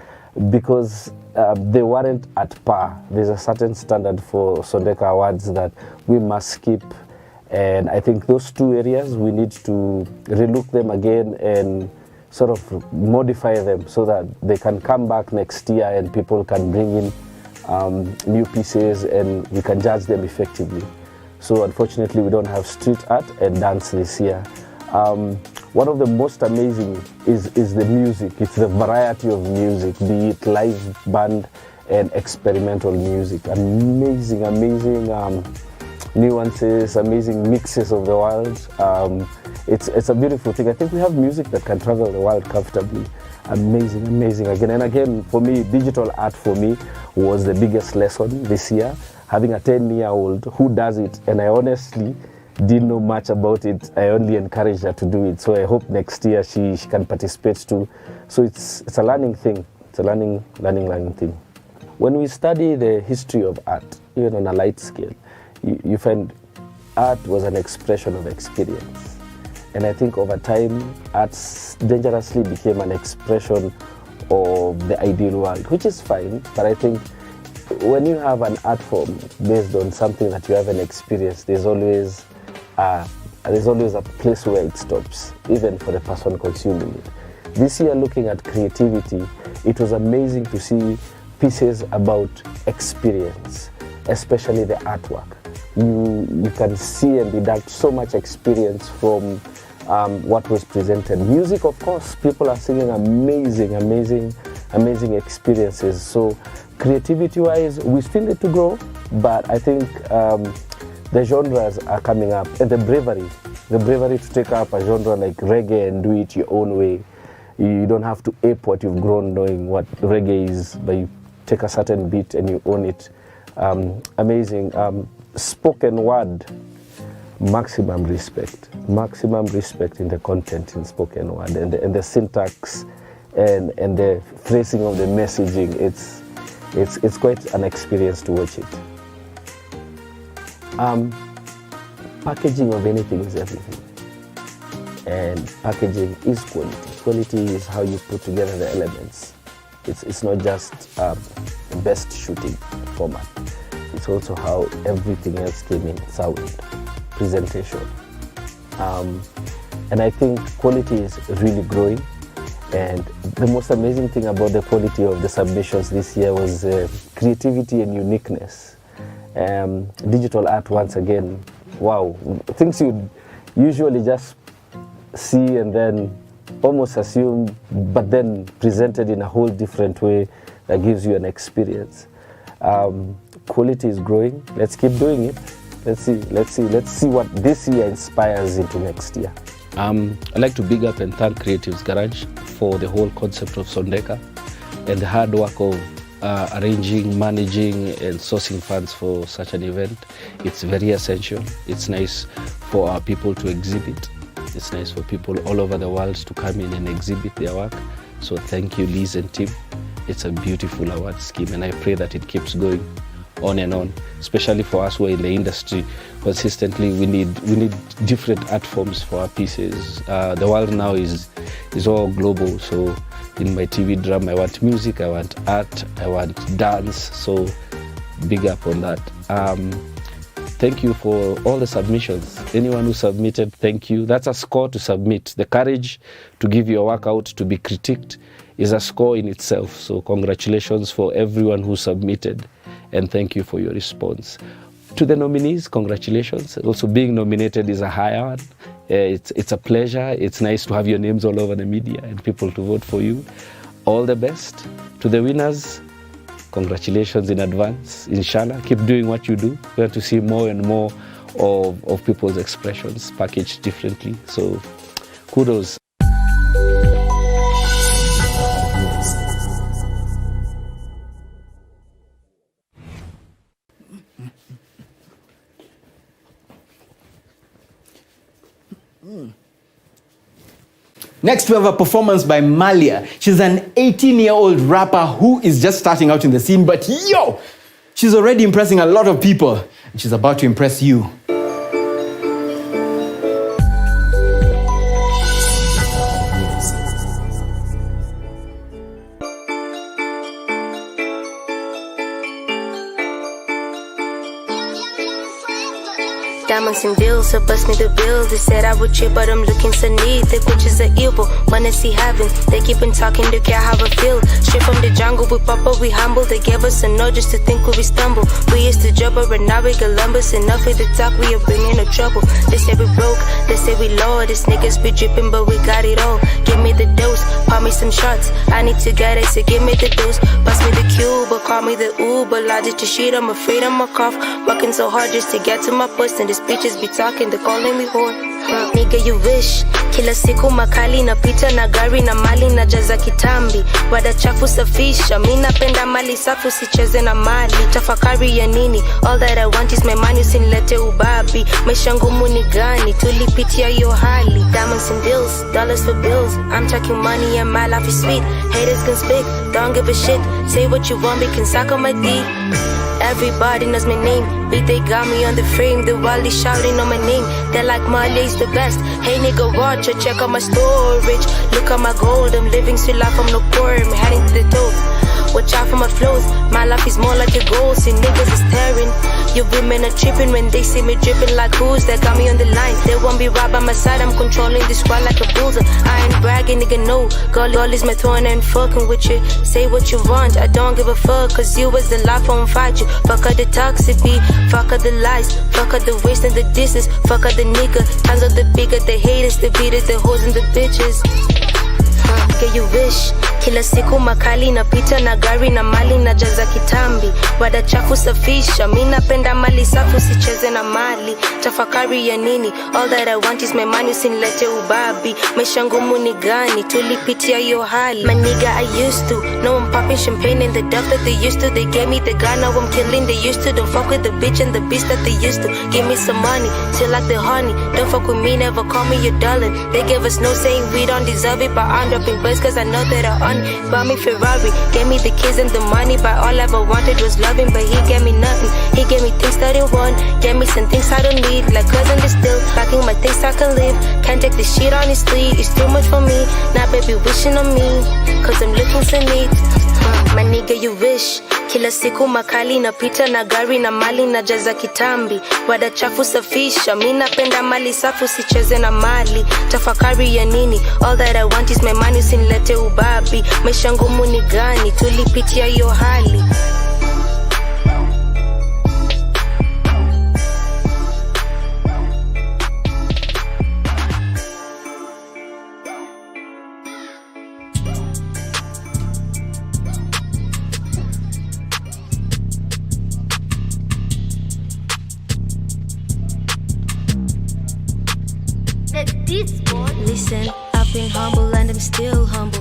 because they weren't at par. There's a certain standard for Sondeka Awards that we must keep, and I think those 2 areas we need to relook them again and sort of modify them so that they can come back next year and people can bring in new pieces and we can judge them effectively. So unfortunately we don't have street art and dance this year. One of the most amazing is the music. It's the variety of music, be it live band and experimental music. Amazing, amazing nuances, amazing mixes of the world. It's a beautiful thing. I think we have music that can travel the world comfortably. Amazing, amazing. Again and again, for me, digital art for me was the biggest lesson this year. Having a 10-year-old who does it, and I honestly didn't know much about it. I only encouraged her to do it. So I hope next year she can participate too. So it's a learning thing. It's a learning thing. When we study the history of art, even on a light scale, you find art was an expression of experience. And I think over time, art dangerously became an expression of the ideal world, which is fine. But I think when you have an art form based on something that you haven't experienced, there's always a place where it stops, even for the person consuming it. This year, looking at creativity, it was amazing to see pieces about experience, especially the artwork. You can see and deduct so much experience from what was presented. Music, of course, people are singing amazing experiences. So creativity-wise, we still need to grow, but I think the genres are coming up, and the bravery to take up a genre like reggae and do it your own way. You don't have to ape what you've grown knowing what reggae is, but you take a certain beat and you own it. Amazing. Spoken word, maximum respect in the content in spoken word, and the syntax and the phrasing of the messaging. It's quite an experience to watch it. Packaging of anything is everything, and packaging is quality. Quality is how you put together the elements. It's not just best shooting format. It's also how everything else came in: sound, presentation, and I think quality is really growing. And the most amazing thing about the quality of the submissions this year was creativity and uniqueness. Digital art, once again, wow, things you usually just see and then almost assume, but then presented in a whole different way that gives you an experience. Quality is growing. Let's keep doing it. Let's see what this year inspires into next year. I'd like to big up and thank Creatives Garage for the whole concept of Sondeka and the hard work of arranging, managing and sourcing funds for such an event. It's very essential. It's nice for our people to exhibit. It's nice for people all over the world to come in and exhibit their work. So thank you, Liz and team. It's a beautiful award scheme, and I pray that it keeps going on and on, especially for us who are in the industry. Consistently, we need different art forms for our pieces. The world now is all global, so in my TV drama I want music, I want art, I want dance, so big up on that. Thank you for all the submissions. Anyone who submitted, thank you. That's a score to submit. The courage to give your work out, to be critiqued, is a score in itself. So congratulations for everyone who submitted, and thank you for your response. To the nominees, congratulations. Also being nominated is a high one. It's a pleasure. It's nice to have your names all over the media and people to vote for you. All the best. To the winners, congratulations in advance. Inshallah, keep doing what you do. We want to see more and more of people's expressions packaged differently. So kudos. Next, we have a performance by Malia. She's an 18-year-old rapper who is just starting out in the scene, but yo, she's already impressing a lot of people, and she's about to impress you. Diamonds and deals, so bust me the bill. They said I would trip, but I'm looking so neat. The bitches are evil, wanna see heaven. They keep on talking, they care how I feel. Straight from the jungle, we papa, we humble. They gave us a no just to think we stumble. We used to jump, but now we Columbus. Enough with the talk, we are bringing no trouble. They say we broke, they say we low. These niggas be dripping, but we got it all. Give me the dose, pop me some shots. I need to get it, so give me the dose. Bust me the cube, but call me the Uber. Logic to shit, I'm afraid I'm a cough. Working so hard just to get to my post, and these bitches be talking, they calling me whore. Nigga you wish, kila siku makali na pita na gari na mali na jaza kitambi. Wada chafu safisha, mi napenda mali safu sicheze na mali. Tafakari ya nini, all that I want is my money, usinilete ubabi. Maisha ngumu ni gani, tulipitia yo hali. Diamonds and deals, dollars for bills. I'm talking money and my life is sweet. Haters can speak, don't give a shit. Say what you want, we can suck on my D. Everybody knows my name, but they got me on the frame. The world is shouting on my name, they're like Marley's the best. Hey nigga, watch or check out my storage. Look at my gold, I'm living still life, I'm no poor. I'm heading to the top, watch out for my flows. My life is more like a goal, see niggas is staring. Your women are tripping when they see me dripping like who's that got me on the line. They won't be right by my side, I'm controlling this squad like a bullseye. I ain't bragging, nigga, no. Girl is my throne and fucking with you. Say what you want, I don't give a fuck, cause you was the life, I won't fight you. Fuck all the toxic beat, fuck all the lies, fuck all the waste and the distance, fuck all the nigga. Times of the bigger, the haters, the beaters, the hoes and the bitches. Nigga you wish, kila siku makali na pita na gari na mali na jaza kitambi. Wada chafu safisha, mi napenda mali safu sicheze na mali. Tafakari ya nini, all that I want is my money, usinilete ubabi. Maisha ngumu ni gani, tulipitia yo hali. My nigga I used to, know I'm popping champagne in the duff that they used to. They gave me the gun, now I'm killing they used to. Don't fuck with the bitch and the beast that they used to. Give me some money, till like the honey. Don't fuck with me, never call me your darling. They gave us no saying we don't deserve it, but I'm dropping birds cause I know that I on it. Bought me Ferrari, gave me the kids and the money, but all I ever wanted was loving, but he gave me nothing. He gave me things that I want, gave me some things I don't need, like cousin is still packing my things I can live. Can't take the shit on his sleeve, it's too much for me. Now baby wishing on me, cause I'm looking so neat. My nigga you wish, kila siku makali na pita na gari na mali na jaza kitambi. Wada chafu safisha, mi napenda mali safu sicheze na mali. Tafakari ya nini, all that I want is my money, usinilete ubabi. Maisha ngumu ni gani, tulipitia yo hali. Listen, I've been humble and I'm still humble.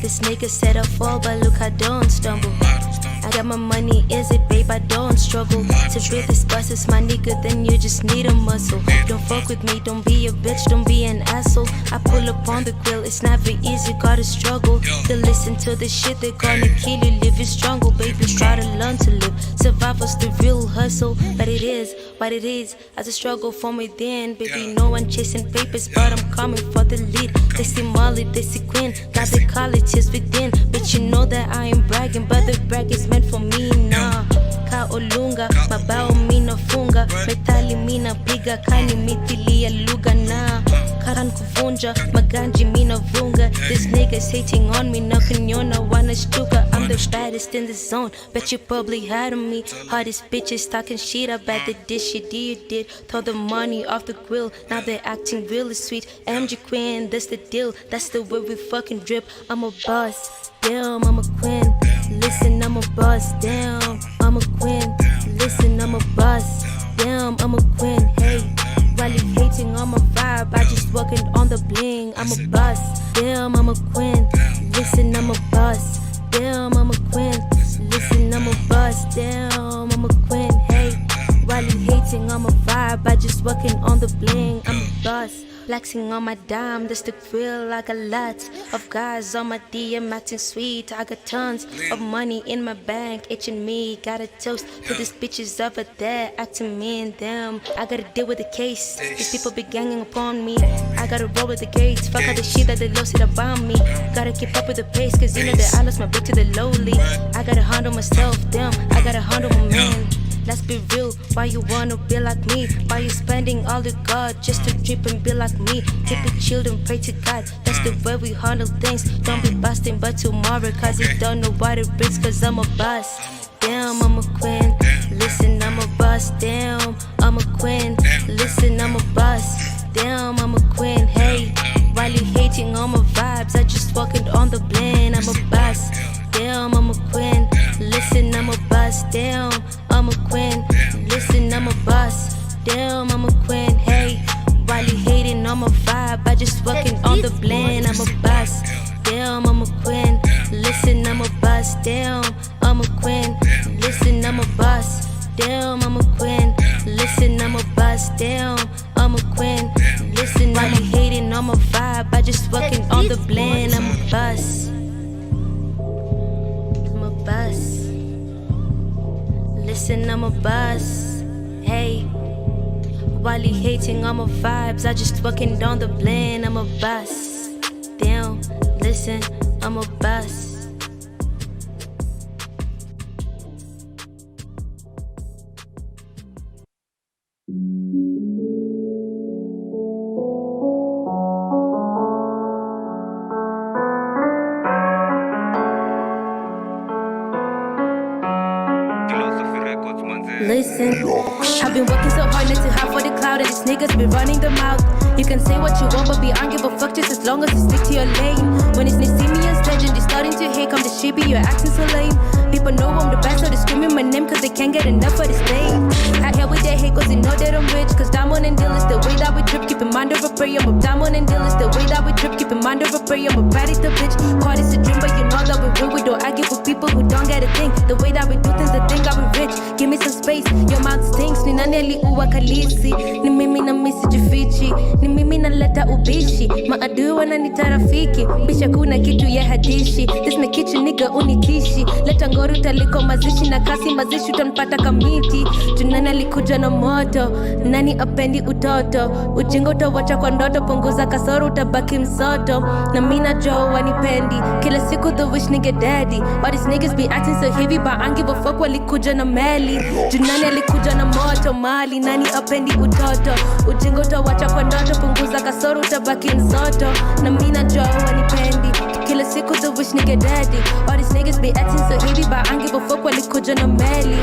This nigga said I fall, but look I don't stumble. I got my money, is it babe? I don't struggle to breathe this bus, it's my nigga, then you just need a muscle. Don't fuck with me, don't be a bitch, don't be an asshole. I pull up on the grill, it's never easy, gotta struggle to listen to the shit, they're gonna kill you. Live your struggle, baby, try to learn to live. Survival's the real hustle, but it is what it is. As a struggle from within, baby, no one chasing papers, but I'm coming for the lead. They see Molly, they see Queen, got the colleges within. But you know that I ain't bragging, but the brag is meant for me, nah. Ka olunga, mabao mina funga, metali mina piga, kani mithili ya lugha na karan kuvunja, maganji mina vunga. This nigga's hating on me, na kunyona wana shtuka. I'm the baddest in the zone, bet you probably heard of me. Hardest bitches talking shit about the dish you did. Throw the money off the grill, now they're acting really sweet. MG Queen, that's the deal, that's the way we fucking drip. I'm a boss, damn, I'm a queen. Listen, I'm a boss, damn, I'm a queen. Listen, I'm a boss, damn, I'm a queen. Hey, while you hating on my vibe, I just working on the bling. I'm a boss, damn, I'm a queen. Listen, I'm a boss, damn, I'm a queen. Listen, I'm a boss, damn, I'm a queen. Hey, while you hating on my vibe, I just working on the bling. I'm a boss. Flexing on my dime, that's the grill. I got lots of guys on my DM acting sweet. I got tons of money in my bank, itching me. Got a toast to these bitches over there acting me and them. I gotta deal with the case. These people be ganging upon me. I gotta roll with the gates. Fuck all the shit that they lost it about me. Gotta keep up with the pace, cause you know that I lost my bitch to the lowly. I gotta handle myself, damn. I gotta handle my man. Let's be real, why you wanna be like me? Why you spending all you got just to trip and be like me? Keep it chill and pray to God, that's the way we handle things. Don't be busting but tomorrow, cause you don't know what it brings. Cause I'm a boss, damn, I'm a queen. Listen, I'm a boss, damn, I'm a queen. Listen, I'm a boss, damn, I'm a queen. Hey, while you hating on my vibes, I just walking on the blend. I'm a boss, damn, I'm a queen. Listen, I'm a boss, damn, I'm a queen. Listen, I'm a boss, damn, I'm a queen. Hey, while you hating on my vibe, I just walking on the blend. I'm a boss, damn, I'm a queen. Listen, I'm a boss, damn, I'm a queen. Listen, I'm a boss, damn, I'm a queen. Listen, I'm a boss, damn, I'm a queen. Listen, while you hating on my vibe, I just walking on the blend. I'm a boss, I'm a boss. Listen, I'm a boss. Hey, while you hating on my vibes, I just walking down the blend. I'm a boss. Damn, listen, I'm a boss. Listen, I've been working so hard not to have for the cloud, and these niggas be running the mouth. You can say what you want, but be I don't give a fuck just as long as you stick to your lane. When it's see me on stage and they starting to hate, come the shit, you're acting so lame. People know I'm the best, so they screaming my name cause they can't get enough of this fame. I hear with their hate cause they know that I'm rich, cause diamond and deal is the way that we drip. Keep in mind of a prayer, I'm a diamond and deal is the way that we drip. Keep in mind of a prayer, I'm a bad the bitch. Call this a dream, but you know that we real. We don't argue with people who don't get a thing. The way that we do things, the thing that we rich. Give me some space, your mouth stinks. Ni nani aliua kalisi, ni mimi na misi jifichi, ni mimi na leta ubishi. Maadui wananita rafiki, bisha kuna kitu ya hadishi. This na kichu nigga unitishi. Leta ngori utaliko mazishi na kasi mazishi utanipata kamiti. Junani alikuja na moto, nani apendi utoto. Ujingo utawacha kwa ndoto, punguza kasoro utabaki msoto. Na mina Joe wanipendi, kila siku the wish nigga daddy. All these niggas be acting so heavy, but I don't give a fuck walikuja na meli. Junani alikuja na moto, mali nani apendi utoto. Ujingo utawacha kwa ndoto, punguza kasoro utabaki msoto. Na mina Joe wanipendi, kila siku the wish nigga daddy. All these niggas be acting so heavy, but I don't give a fuck walikuja na meli.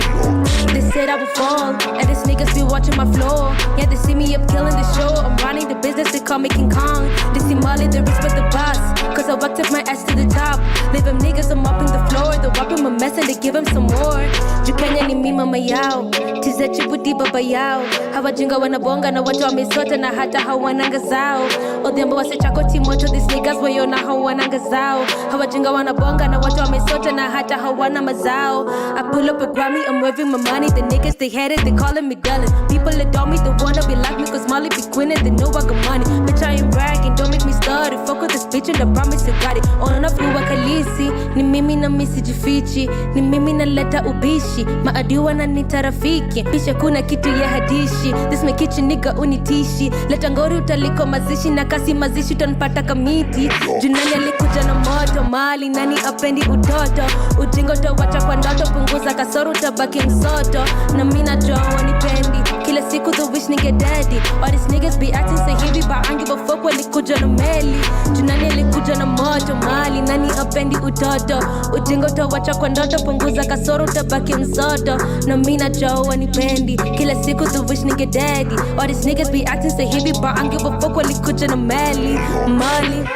They said I would fall, and these niggas be watching my floor. Yeah, they see me up killing the show. I'm running the business, they call me King Kong. They see Molly, they respect the boss, cause I worked up my ass to the top. Leave them niggas, I'm mopping the floor. They're whopping my mess and they give them some more. Jukenya ni mi mama yao, tiza chibuti baba yao. Hawajinga wanabonga na watu wamesota na hata hawananga zao. Odhiambo wase chako timoto, these niggas wayona hawananga zao. Hawajinga wanabonga na watu wamesota na hata hawana mazao. I pull up a Grammy, I'm waving my money. The niggas they hate it, they calling me Dylan. People adore me, they wanna be like me, cause Molly be queen and they know I got money. Bitch, I ain't bragging, don't make me start it. Fuck with this bitch and I promise I got it. On off you wakalisi, ni mimi na misi jifichi, ni mimi na leta ubishi. Maadui wananita rafiki, kisha kuna kitu ya hadishi. This my kitchen nigga unitishi. Leta ngori utaliko mazishi na kasi mazishi utanipata kamiti. Junani alikuja na moto, mali nani apendi utoto. Ujingo utawacha kwa ndoto, punguza kasoro utabaki msoto. Na mina Joe wanipendi, kila siku the wish nigga daddy. All these niggas be acting so heavy, but I don't give a fuck walikuja na meli. Junani alikuja na moto, mali nani apendi utoto. Ujingo utawacha kwa ndoto, punguza kasoro utabaki msoto. Na mina Joe wanipendi, kila siku the wish nigga daddy. All these niggas be acting so heavy, but I don't give a fuck walikuja na meli. Mali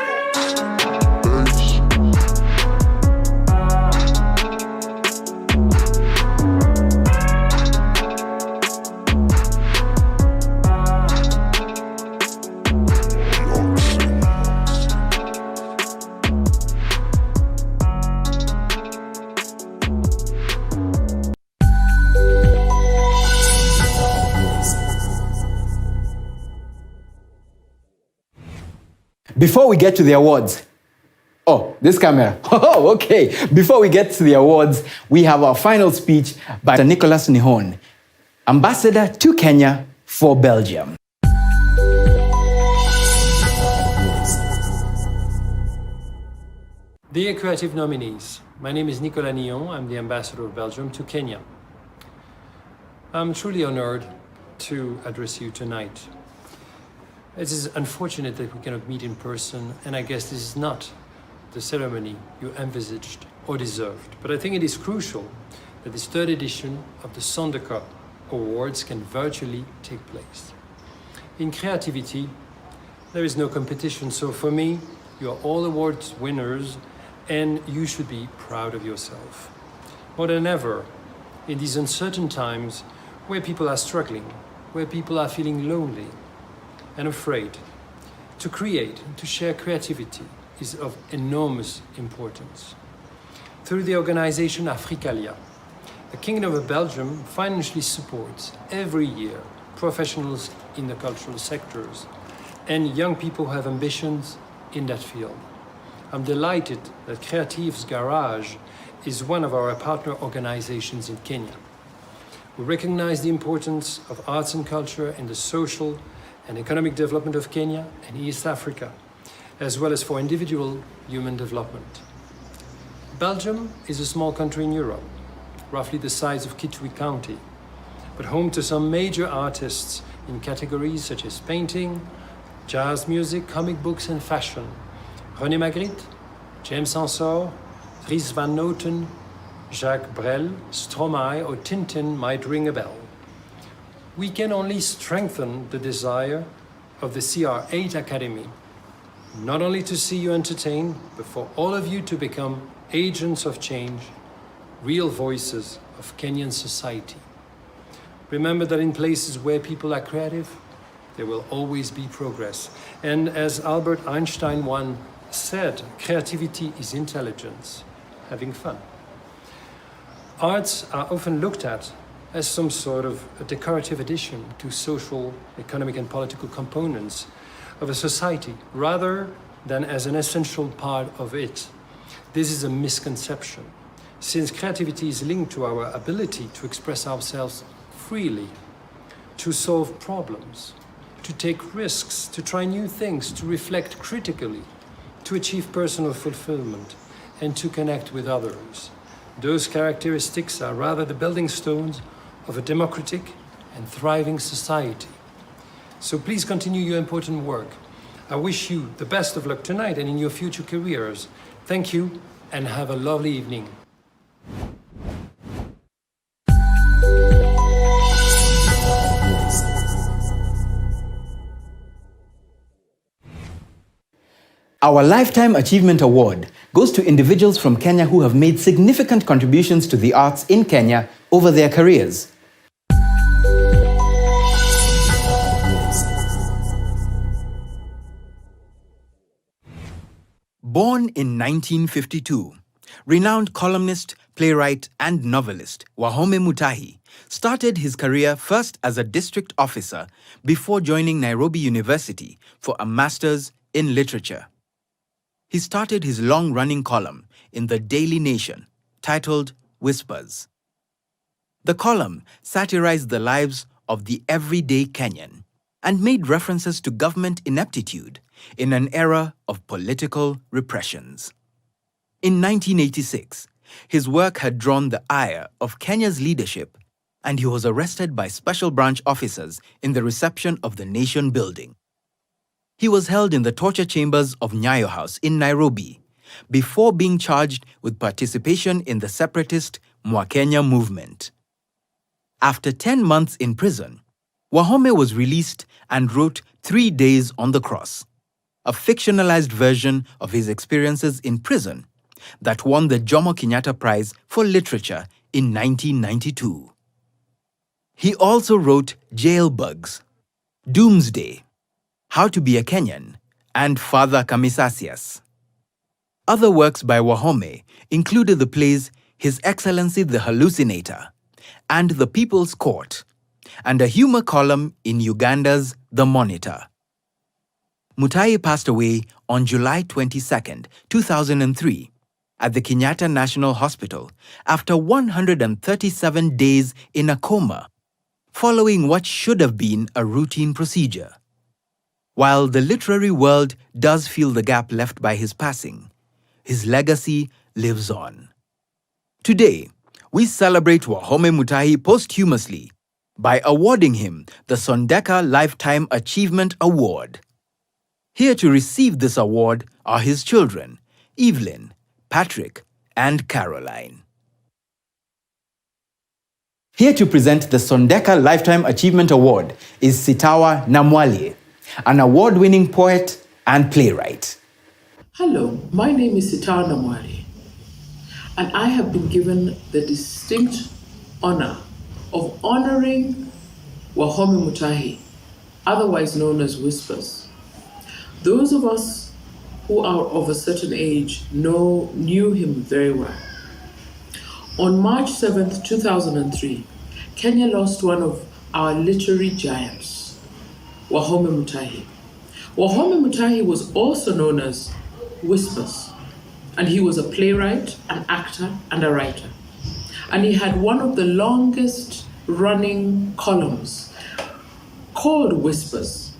before we get to the awards, oh, this camera. Oh, okay. Before we get to the awards, we have our final speech by Nicholas Nihon, Ambassador to Kenya for Belgium. Dear creative nominees, my name is Nicolas Nihon. I'm the Ambassador of Belgium to Kenya. I'm truly honored to address you tonight. It is unfortunate that we cannot meet in person, and I guess this is not the ceremony you envisaged or deserved. But I think it is crucial that this third edition of the Sondeka Awards can virtually take place. In creativity, there is no competition, so for me, you are all awards winners, and you should be proud of yourself. More than ever, in these uncertain times where people are struggling, where people are feeling lonely and afraid, to create and to share creativity is of enormous importance. Through the organization Africalia, the Kingdom of Belgium financially supports every year professionals in the cultural sectors and young people who have ambitions in that field. I'm delighted that Creatives Garage is one of our partner organizations in Kenya. We recognize the importance of arts and culture in the social and economic development of Kenya and East Africa, as well as for individual human development. Belgium is a small country in Europe, roughly the size of Kitui County, but home to some major artists in categories such as painting, jazz music, comic books, and fashion. René Magritte, James Ensor, Dries van Noten, Jacques Brel, Stromae, or Tintin might ring a bell. We can only strengthen the desire of the CR8 Academy, not only to see you entertain, but for all of you to become agents of change, real voices of Kenyan society. Remember that in places where people are creative, there will always be progress. And as Albert Einstein once said, creativity is intelligence, having fun. Arts are often looked at as some sort of a decorative addition to social, economic, and political components of a society, rather than as an essential part of it. This is a misconception, since creativity is linked to our ability to express ourselves freely, to solve problems, to take risks, to try new things, to reflect critically, to achieve personal fulfillment, and to connect with others. Those characteristics are rather the building stones of a democratic and thriving society. So please continue your important work. I wish you the best of luck tonight and in your future careers. Thank you, and have a lovely evening. Our Lifetime Achievement Award goes to individuals from Kenya who have made significant contributions to the arts in Kenya over their careers. Born in 1952, renowned columnist, playwright, and novelist Wahome Mutahi started his career first as a district officer before joining Nairobi University for a master's in literature. He started his long-running column in the Daily Nation, titled Whispers. The column satirized the lives of the everyday Kenyan and made references to government ineptitude in an era of political repressions. In 1986, his work had drawn the ire of Kenya's leadership, and he was arrested by special branch officers in the reception of the Nation building. He was held in the torture chambers of Nyayo House in Nairobi before being charged with participation in the separatist Mwakenya movement. After 10 months in prison, Wahome was released and wrote 3 Days on the Cross, a fictionalized version of his experiences in prison that won the Jomo Kenyatta Prize for Literature in 1992. He also wrote Jail Bugs, Doomsday, How to Be a Kenyan, and Father Camisasias. Other works by Wahome included the plays His Excellency the Hallucinator and The People's Court, and a humor column in Uganda's The Monitor. Mutahi passed away on July 22, 2003, at the Kenyatta National Hospital after 137 days in a coma, following what should have been a routine procedure. While the literary world does feel the gap left by his passing, his legacy lives on. Today, we celebrate Wahome Mutahi posthumously by awarding him the Sondeka Lifetime Achievement Award. Here to receive this award are his children, Evelyn, Patrick, and Caroline. Here to present the Sondeka Lifetime Achievement Award is Sitawa Namwali, an award-winning poet and playwright. Hello, my name is Sitawa Namwali, and I have been given the distinct honor of honoring Wahome Mutahi, otherwise known as Whispers. Those of us who are of a certain age knew him very well. On March 7th, 2003, Kenya lost one of our literary giants, Wahome Mutahi. Wahome Mutahi was also known as Whispers, and he was a playwright, an actor, and a writer. And he had one of the longest running columns called Whispers.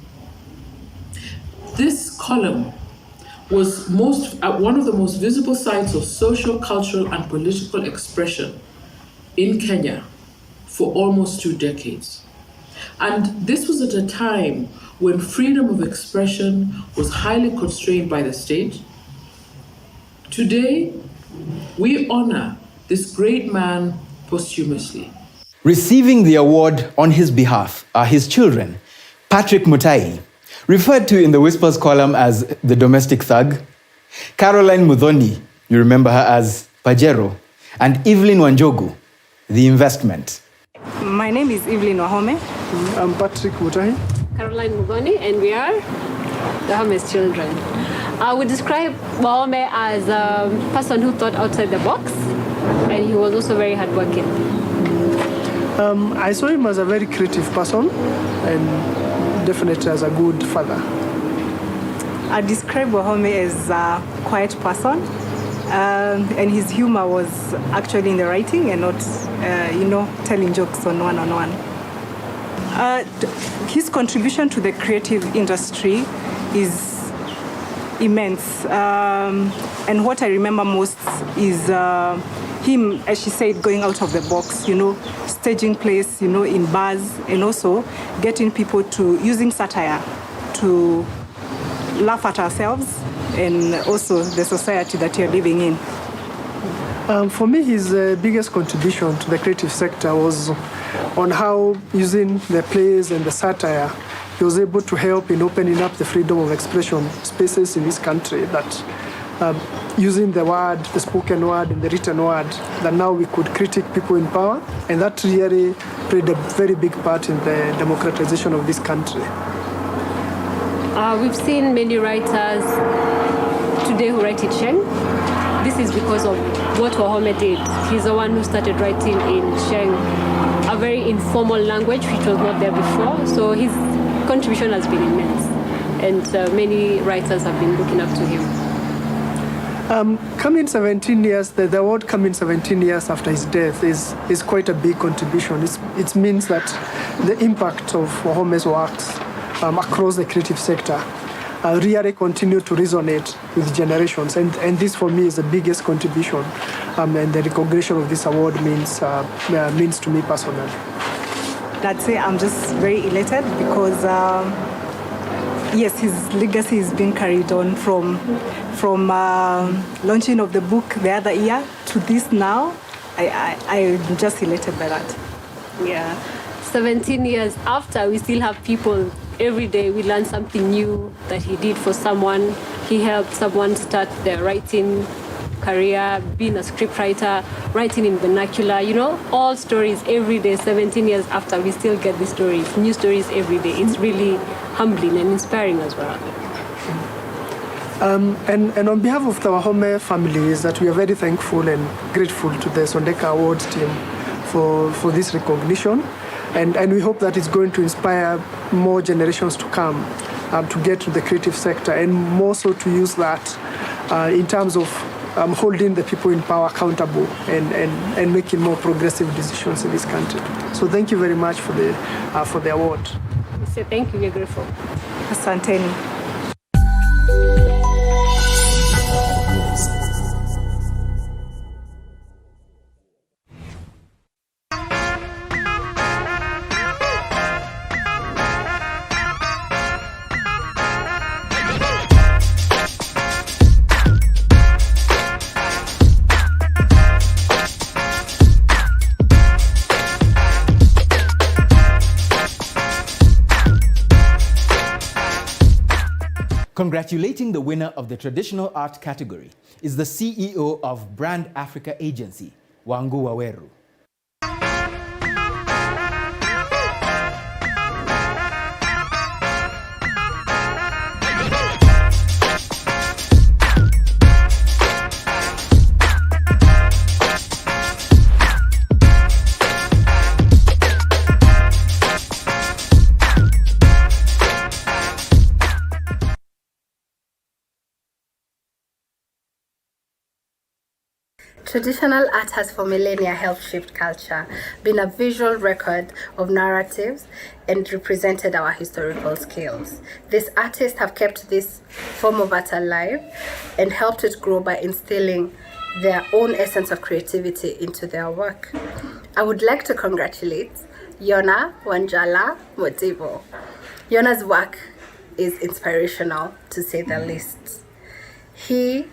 This column was one of the most visible sites of social, cultural, and political expression in Kenya for almost 2 decades. And this was at a time when freedom of expression was highly constrained by the state. Today, we honor this great man posthumously. Receiving the award on his behalf are his children, Patrick Mutahi, referred to in the Whispers column as the domestic thug, Caroline Muthoni, you remember her as Pajero, and Evelyn Wanjogu, the investment. My name is Evelyn Wahome. I'm Patrick Mutahi. Caroline Muthoni, and we are the Wahome's children. I would describe Wahome as a person who thought outside the box, and he was also very hardworking. I saw him as a very creative person and definitely as a good father. I describe Wahome as a quiet person, and his humor was actually in the writing and not, telling jokes on one-on-one. His contribution to the creative industry is immense, and what I remember most is him, as she said, going out of the box, staging plays, in bars, and also getting people to using satire to laugh at ourselves and also the society that you're living in. For me, his biggest contribution to the creative sector was on how, using the plays and the satire, he was able to help in opening up the freedom of expression spaces in this country, that using the word, the spoken word and the written word, that now we could critique people in power, and that really played a very big part in the democratization of this country. We've seen many writers today who write in Sheng. This is because of what Wahome did. He's the one who started writing in Sheng, a very informal language which was not there before. So his contribution has been immense, and many writers have been looking up to him. Coming 17 years, the award coming 17 years after his death is quite a big contribution. It means that the impact of Wahome's works across the creative sector really continue to resonate with generations. And this for me is the biggest contribution. And the recognition of this award means to me personally. I'd say I'm just very elated because, yes, his legacy is being carried on from launching of the book the other year to this now. I'm just elated by that. Yeah. 17 years after, we still have people. Every day we learn something new that he did for someone. He helped someone start their writing career, being a scriptwriter, writing in vernacular, all stories every day. 17 years after, we still get these stories, new stories every day. It's really humbling and inspiring as well. And on behalf of the Wahome family, is that we are very thankful and grateful to the Sondeka Awards team for this recognition. And we hope that it's going to inspire more generations to come to get to the creative sector, and more so to use that in terms of holding the people in power accountable and making more progressive decisions in this country. So thank you very much for the award. We say thank you, we're grateful. Asanteni. Congratulating the winner of the traditional art category is the CEO of Brand Africa Agency, Wangu Waweru. Traditional art has for millennia helped shape culture, been a visual record of narratives, and represented our historical skills. These artists have kept this form of art alive and helped it grow by instilling their own essence of creativity into their work. I would like to congratulate Rona Wanjala Motivo. Rona's work is inspirational, to say the least. He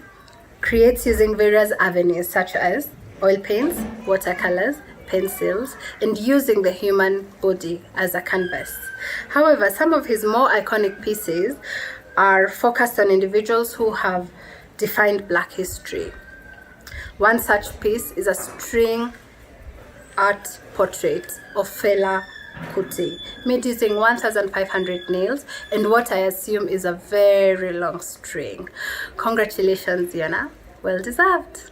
creates using various avenues such as oil paints, watercolors, pencils, and using the human body as a canvas. However, some of his more iconic pieces are focused on individuals who have defined Black history. One such piece is a string art portrait of Fela Kuti, made using 1,500 nails and what I assume is a very long string. Congratulations, Rona. Well deserved.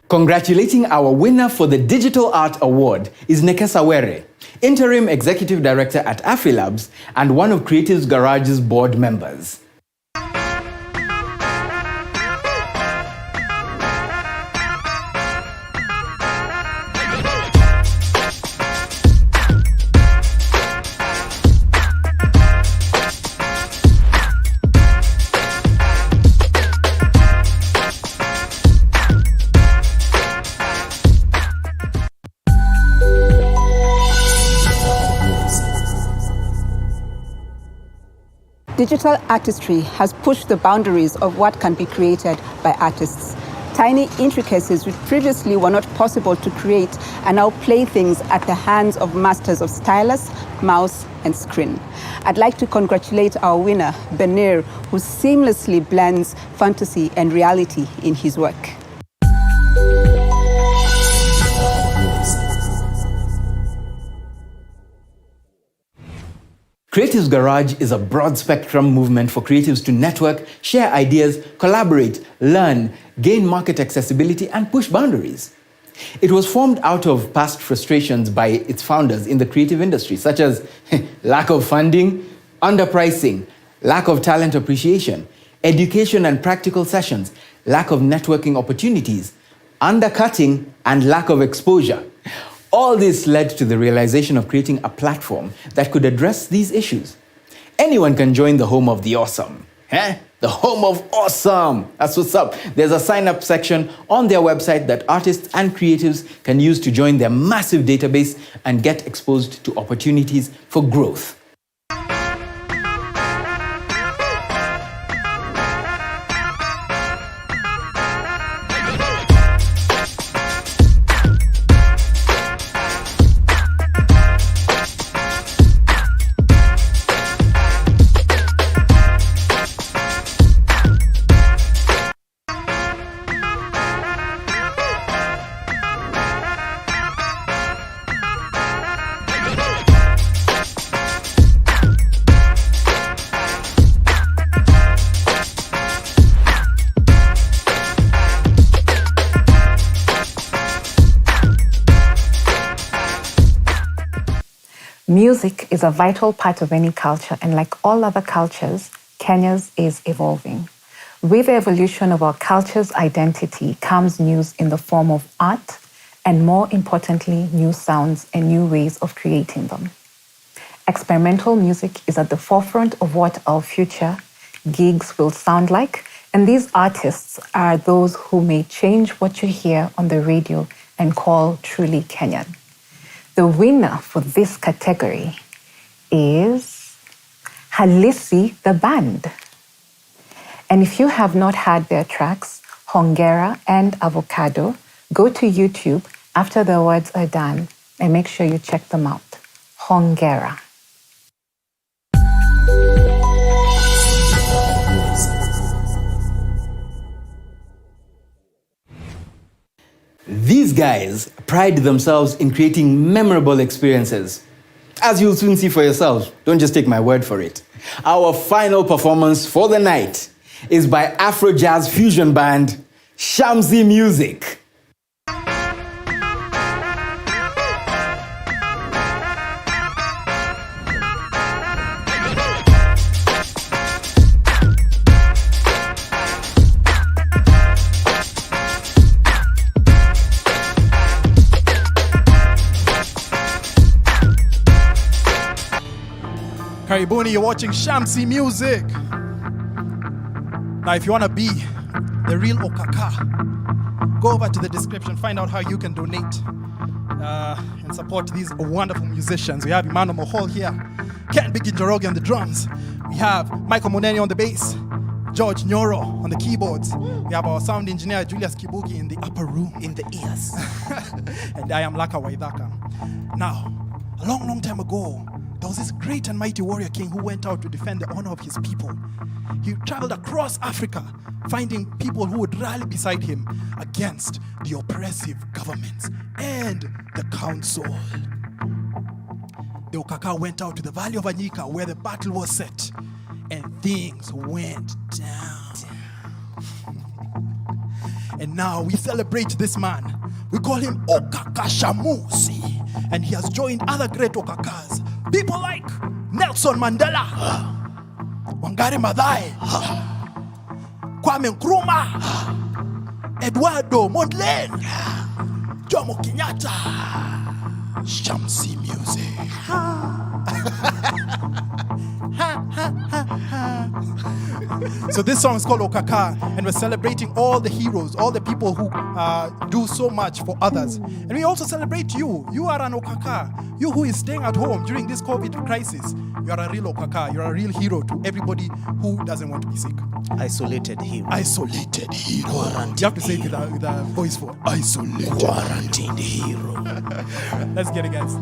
Congratulating our winner for the Digital Art Award is Nekesa Were, Interim Executive Director at Afilabs and one of Creatives Garage's board members. Digital artistry has pushed the boundaries of what can be created by artists. Tiny intricacies which previously were not possible to create are now playthings at the hands of masters of stylus, mouse, and screen. I'd like to congratulate our winner, Benir, who seamlessly blends fantasy and reality in his work. Creatives Garage is a broad-spectrum movement for creatives to network, share ideas, collaborate, learn, gain market accessibility, and push boundaries. It was formed out of past frustrations by its founders in the creative industry, such as lack of funding, underpricing, lack of talent appreciation, education and practical sessions, lack of networking opportunities, undercutting, and lack of exposure. All this led to the realization of creating a platform that could address these issues. Anyone can join the home of the awesome. The home of awesome. That's what's up. There's a sign-up section on their website that artists and creatives can use to join their massive database and get exposed to opportunities for growth. Music is a vital part of any culture, and like all other cultures, Kenya's is evolving. With the evolution of our culture's identity comes news in the form of art, and more importantly, new sounds and new ways of creating them. Experimental music is at the forefront of what our future gigs will sound like, and these artists are those who may change what you hear on the radio and call truly Kenyan. The winner for this category is Halisi the Band. And if you have not heard their tracks, Hongera and Avocado, go to YouTube after the awards are done and make sure you check them out. Hongera. These guys pride themselves in creating memorable experiences. As you'll soon see for yourselves, don't just take my word for it. Our final performance for the night is by Afro Jazz fusion band Shamsi Music. Karibuni, you're watching Shamsi Music. Now, if you want to be the real Okaka, go over to the description, find out how you can donate and support these wonderful musicians. We have Emmanuel Mohol here, Ken Big Njoroge on the drums. We have Michael Moneni on the bass, George Nyoro on the keyboards. We have our sound engineer, Julius Kibugi, in the upper room. In the ears. And I am Laka Waithaka. Now, a long, long time ago, there was this great and mighty warrior king who went out to defend the honor of his people. He traveled across Africa, finding people who would rally beside him against the oppressive governments and the council. The Okaka went out to the valley of Anyika where the battle was set, and things went down. And now we celebrate this man. We call him Okaka Shamusi, and he has joined other great Okakas. People like Nelson Mandela, Wangari Maathai, Kwame Nkrumah, Eduardo Mondlane, Jomo Kenyatta. Shamsi Music. So this song is called Okaka, and we're celebrating all the heroes, all the people who do so much for others. And we also celebrate you. You are an Okaka. You who is staying at home during this COVID crisis. You are a real Okaka. You're a real hero to everybody who doesn't want to be sick. Isolated hero. Isolated hero. Quarantine. You have to say it with a voice for isolated. Quarantined hero. Let's get it, guys.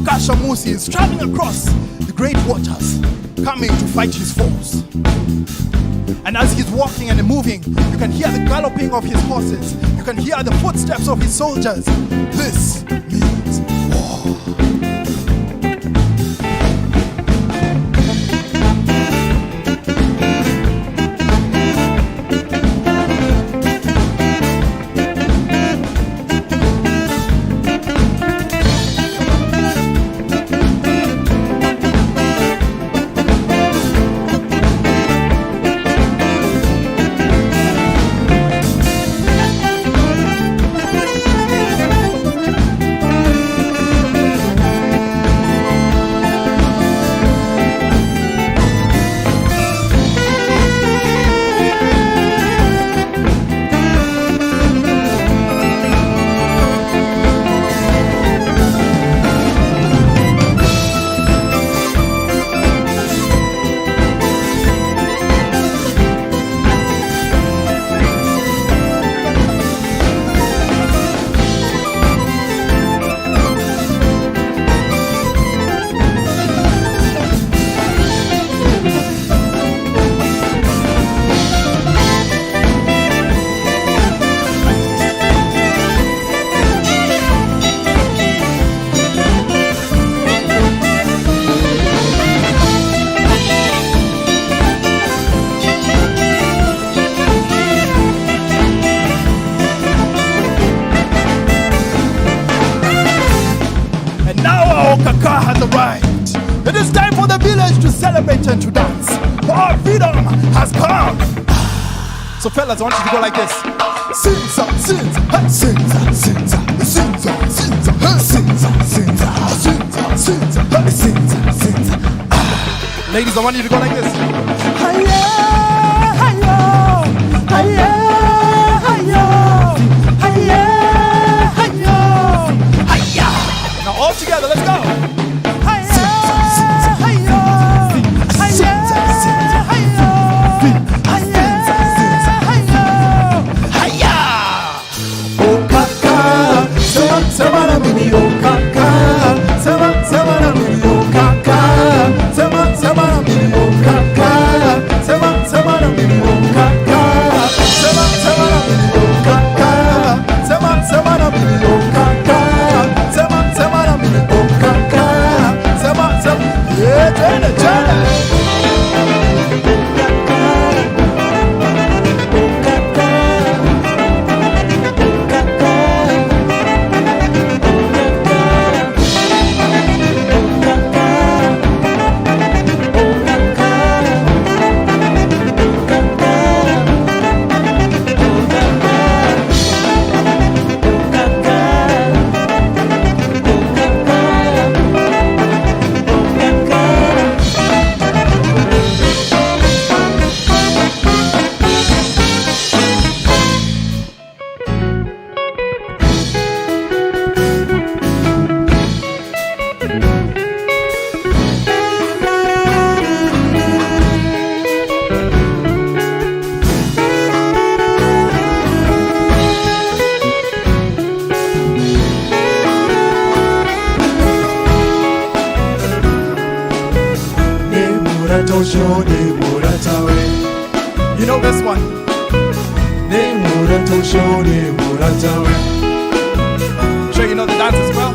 Kakasha Musi is traveling across the great waters, coming to fight his foes. And as he's walking and moving, you can hear the galloping of his horses. You can hear the footsteps of his soldiers. This means war. Kaka has arrived. It is time for the village to celebrate and to dance. For our freedom has come. So fellas, I want you to go like this. Sinza, sinza, hey, sinza, sinza, sinza, sinza, hey, sinza, sinza, sinza, sinza, hey, sinza, sinza. Ladies, I want you to go like this. Hiya, hiya, hiya, hiya, hiya, hiya, hiya. Now all together, let's go. You know this one. Sure you know the dance as well.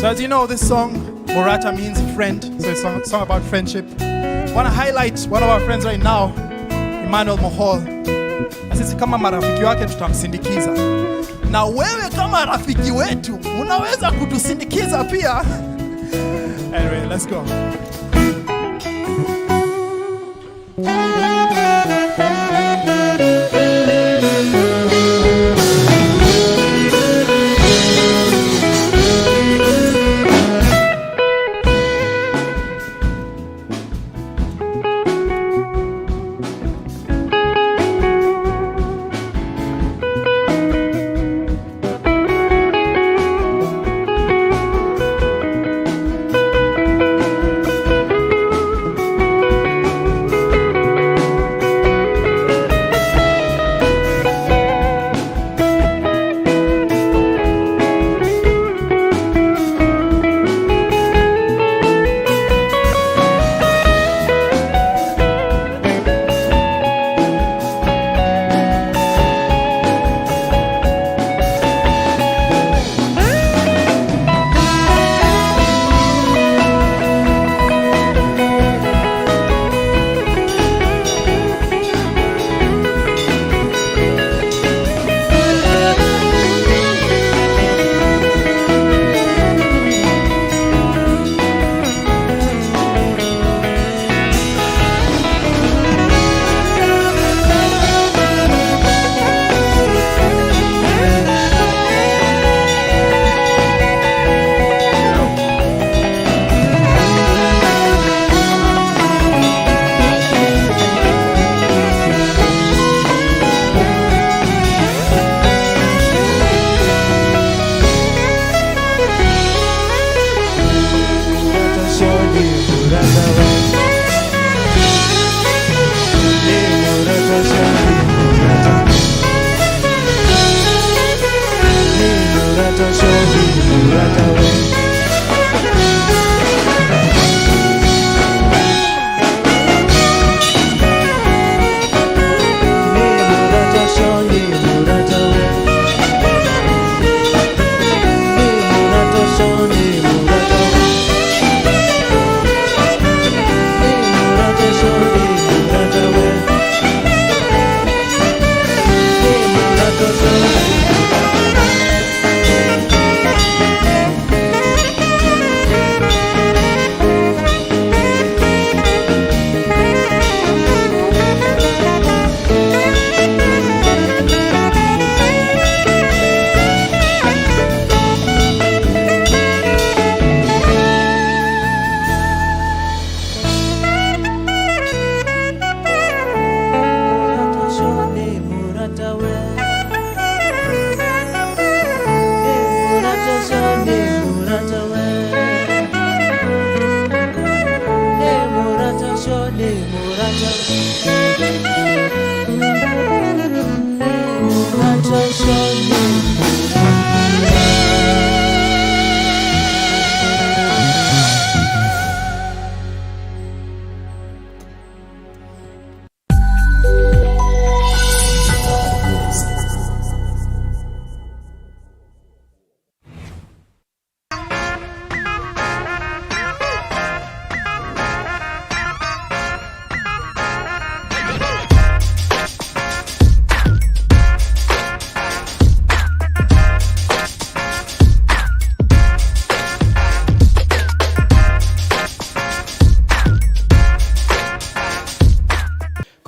So as you know, this song, Murata means friend. So it's a song about friendship. I want to highlight one of our friends right now, Emmanuel Mohol. Na sisi kama marafiki wake tutamsindikiza. Na wewe kama rafiki wetu, unaweza kutusindikiza pia. Anyway, let's go.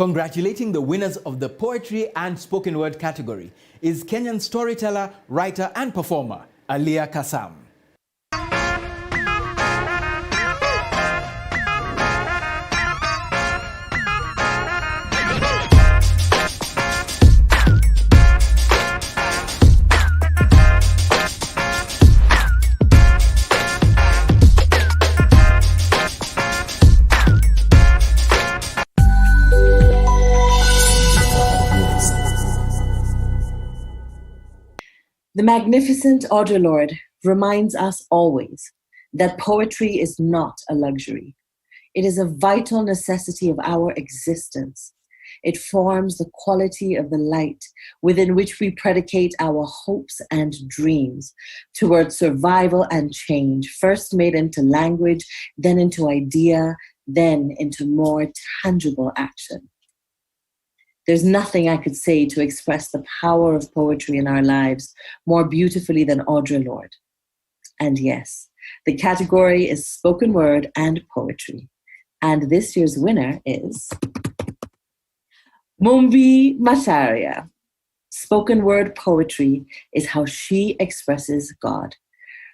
Congratulating the winners of the poetry and spoken word category is Kenyan storyteller, writer and performer, Alia Kasam. The magnificent Audre reminds us always that poetry is not a luxury. It is a vital necessity of our existence. It forms the quality of the light within which we predicate our hopes and dreams towards survival and change, first made into language, then into idea, then into more tangible action. There's nothing I could say to express the power of poetry in our lives more beautifully than Audre Lorde. And yes, the category is spoken word and poetry. And this year's winner is Mumbi Macharia. Spoken word poetry is how she expresses God.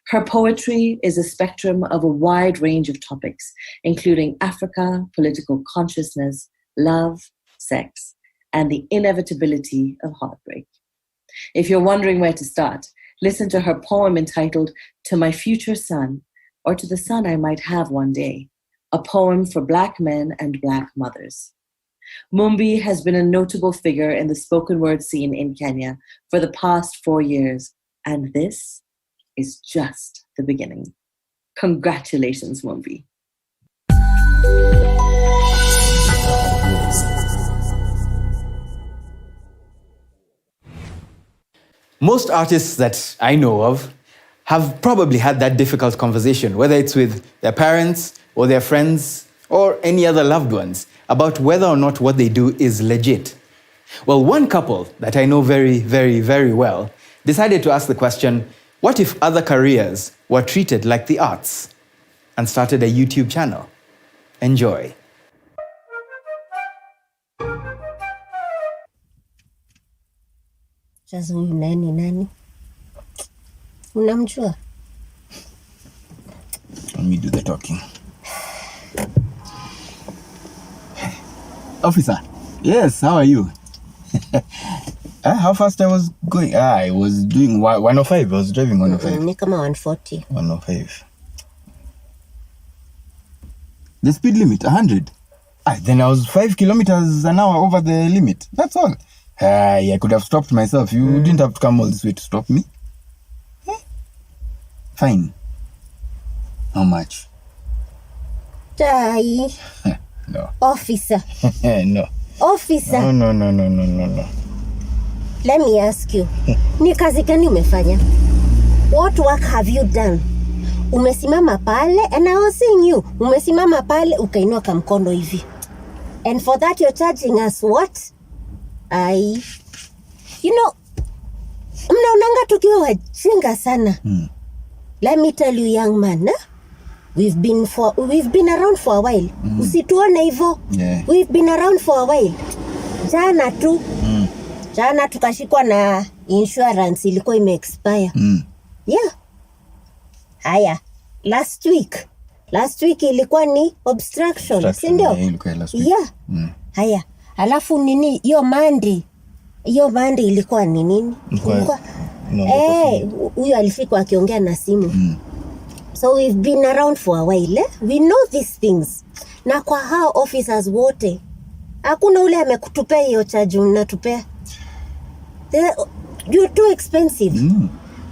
Her poetry is a spectrum of a wide range of topics, including Africa, political consciousness, love, sex, and the inevitability of heartbreak. If you're wondering where to start, listen to her poem entitled To My Future Son, or To the Son I Might Have One Day, a poem for Black men and Black mothers. Mumbi has been a notable figure in the spoken word scene in Kenya for the past 4 years, and this is just the beginning. Congratulations, Mumbi. Most artists that I know of have probably had that difficult conversation, whether it's with their parents or their friends or any other loved ones, about whether or not what they do is legit. Well, one couple that I know very, very, very well decided to ask the question, what if other careers were treated like the arts? And started a YouTube channel. Enjoy. Sasa huyu nani? Unamjua? Let me do the talking. Officer, yes, how are you? How fast I was going? I was doing 105. I was driving 105. Ni kama 140. 105. The speed limit, 100. Then I was 5 kilometers an hour over the limit. That's all. I could have stopped myself. You didn't have to come all this way to stop me. Fine. How much? Tai. No. Officer. No. Officer. No. Let me ask you. Ni kazi gani umefanya? What work have you done? Umesimama pale, and I was seeing you. Umesimama pale, ukainua kamkono hivi. And for that you're charging us what? Mnaonanga tukiwa wajinga sana. Let me tell you, young man, we've been around for a while. Usituone hivyo. Yeah. We've been around for a while. Jana tukashikwa na insurance ilikuwa ime-expire. Yeah. Haya, last week ilikuwa ni obstruction, si ndio? Yeah. Haya, alafu nini hiyo Monday ilikuwa ni nini? Ilikuwa huyo alifika akiongea na simu. So we've been around for a while. We know these things. Na kwa hao officers wote hakuna ule amekutupea hiyo charge mnatupea. You're too expensive.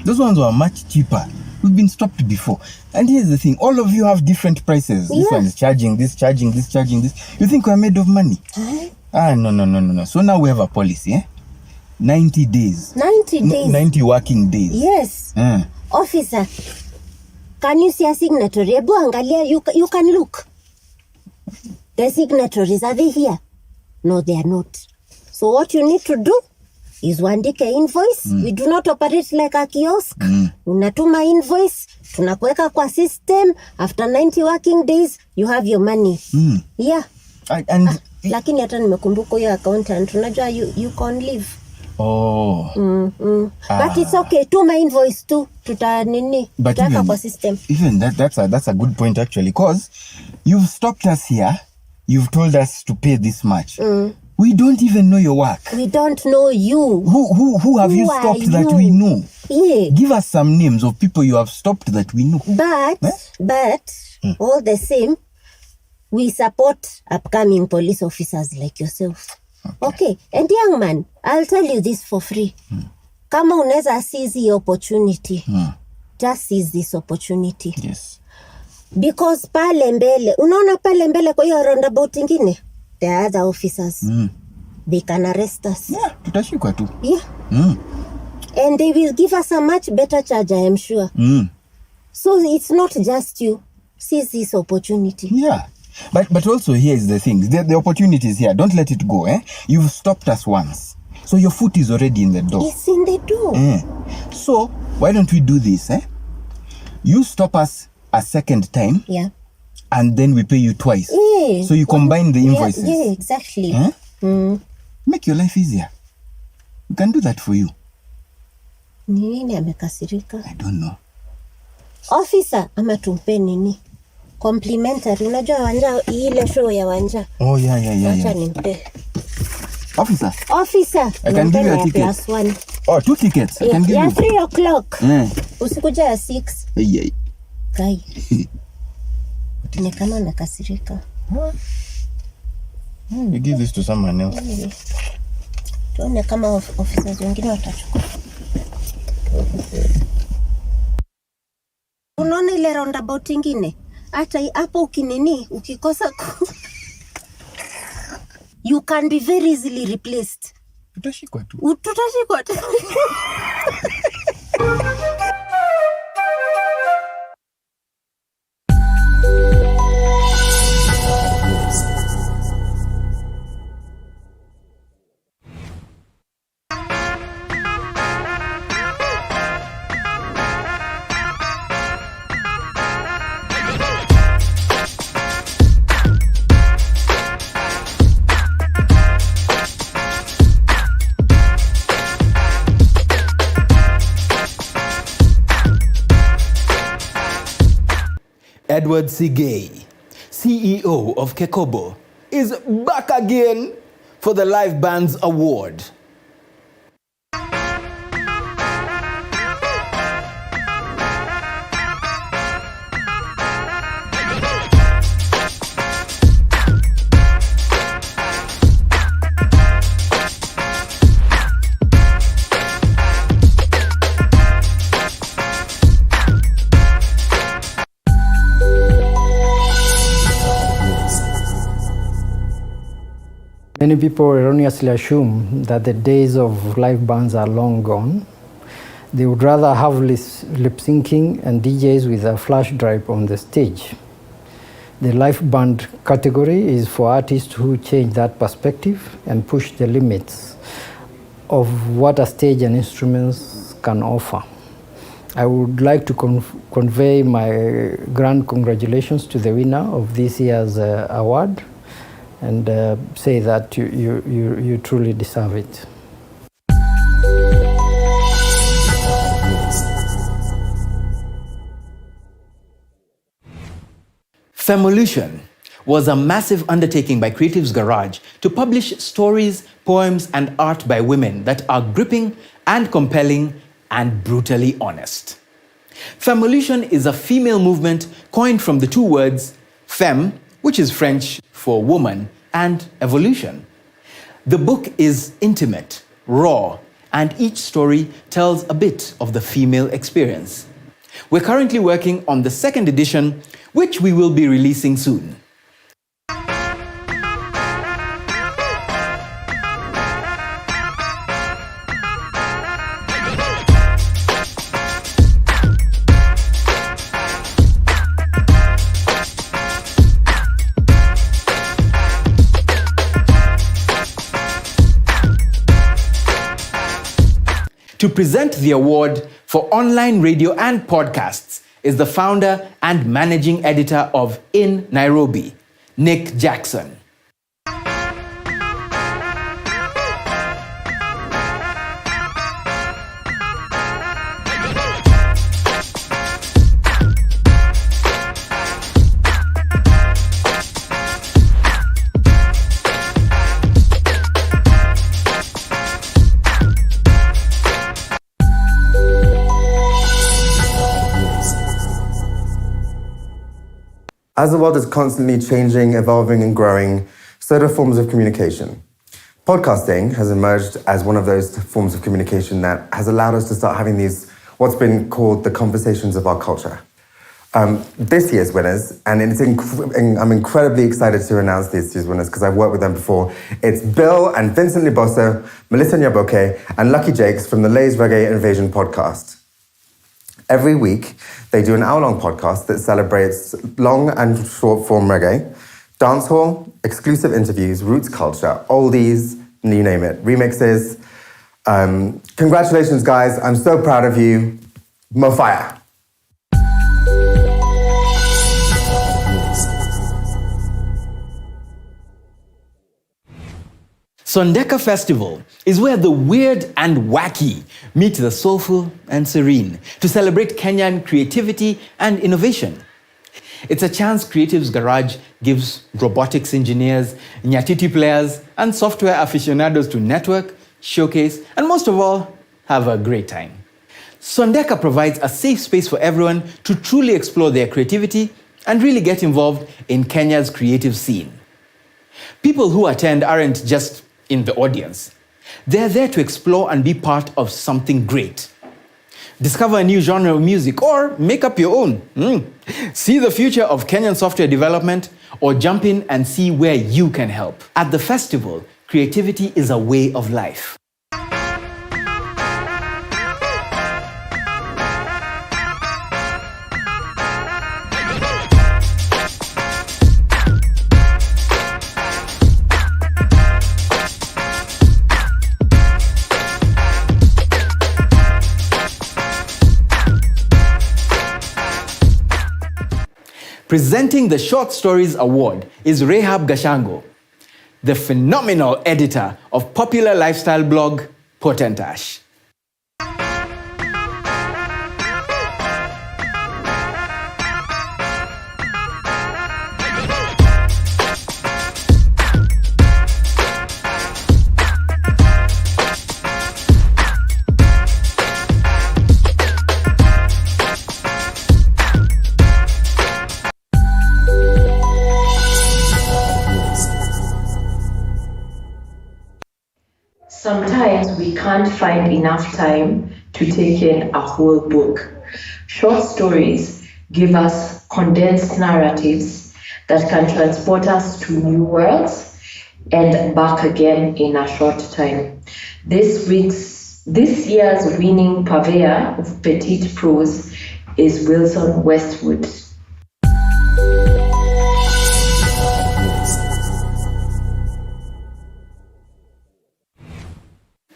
Those ones were much cheaper. We've been stopped before. And here's the thing, all of you have different prices. This one is charging this, charging this. You think we're made of money? No. So now we have a policy, 90 days. 90 days? 90 working days. Yes. Officer, can you see a signatory? Ebu angalia, you can look. The signatories, are they here? No, they are not. So what you need to do is uandike invoice. We do not operate like a kiosk. Unatuma invoice, tunakuweka kwa system. After 90 working days, you have your money. Yeah. Lakini hata nimekumbuka hiyo accountant, unajua you can leave. But it's okay, tuma invoice tu, tutaweka kwa system. Even that's a good point actually, because you've stopped us here. You've told us to pay this much. We don't even know your work. We don't know you. Who have you stopped that we know? Yeah. Give us some names of people you have stopped that we know. But all the same, we support upcoming police officers like yourself. Okay. And young man, I'll tell you this for free. Kama unaweza seize the opportunity, just seize this opportunity. Yes. Because pale mbele, unaona pale mbele kwa hiyo roundabout ingine, there are other officers. they can arrest us. Yeah, tutashikwa tu. Yeah. And they will give us a much better charge, I am sure. So it's not just you. Seize this opportunity. Yeah. But also here is the thing. The opportunity is here. Don't let it go. You've stopped us once. So your foot is already in the door. It's in the door. So why don't we do this? You stop us a second time. Yeah. And then we pay you twice. Yeah. So you combine the invoices. Yeah, exactly. Make your life easier. We can do that for you. Nini amekasirika? I don't know. Officer, ama tumpe nini? Complimentary. Unajua Wanja, ile show ya Wanja. Oh, yeah. Acha nimpe. Officer, I can give you a ticket. +1. Oh, 2 tickets. I can give you. 3 o'clock. Usikuja ya 6. Yeah. Kai. Ni kama nakasirika. You give this to someone else. Tuone kama officers wengine watachukua. Unaona ile roundabout ingine? Hata hapo ukinini, ukikosa you can be very easily replaced. Tutashikwa tu. Edward Sigay, CEO of Kekobo, is back again for the Live Bands Award. Many people erroneously assume that the days of live bands are long gone. They would rather have lip syncing and DJs with a flash drive on the stage. The live band category is for artists who change that perspective and push the limits of what a stage and instruments can offer. I would like to convey my grand congratulations to the winner of this year's award, and say that you truly deserve it. Femolution was a massive undertaking by Creatives Garage to publish stories, poems, and art by women that are gripping and compelling and brutally honest. Femolution is a female movement coined from the two words femme, which is French for woman, and evolution. The book is intimate, raw, and each story tells a bit of the female experience. We're currently working on the second edition, which we will be releasing soon. To present the award for online radio and podcasts is the founder and managing editor of In Nairobi, Nick Jackson. As the world is constantly changing, evolving, and growing, so do forms of communication. Podcasting has emerged as one of those forms of communication that has allowed us to start having these, what's been called the conversations of our culture. this year's winners, and I'm incredibly excited to announce this year's winners because I've worked with them before. It's Bill and Vincent Liboso, Melissa Nyaboke, and Lucky Jakes from the Lay's Reggae Invasion podcast. Every week, they do an hour-long podcast that celebrates long and short-form reggae, dancehall, exclusive interviews, roots culture, oldies, you name it, remixes. Congratulations, guys. I'm so proud of you. Mo fire. Sondeka Festival is where the weird and wacky meet the soulful and serene to celebrate Kenyan creativity and innovation. It's a chance Creatives Garage gives robotics engineers, nyatiti players, and software aficionados to network, showcase, and most of all, have a great time. Sondeka provides a safe space for everyone to truly explore their creativity and really get involved in Kenya's creative scene. People who attend aren't just in the audience. They're there to explore and be part of something great. Discover a new genre of music or make up your own. See the future of Kenyan software development or jump in and see where you can help. At the festival, creativity is a way of life. Presenting the Short Stories Award is Rehab Gashango, the phenomenal editor of popular lifestyle blog Potentash. Sometimes we can't find enough time to take in a whole book. Short stories give us condensed narratives that can transport us to new worlds and back again in a short time. This year's winning purveyor of petite prose is Wilson Westwood.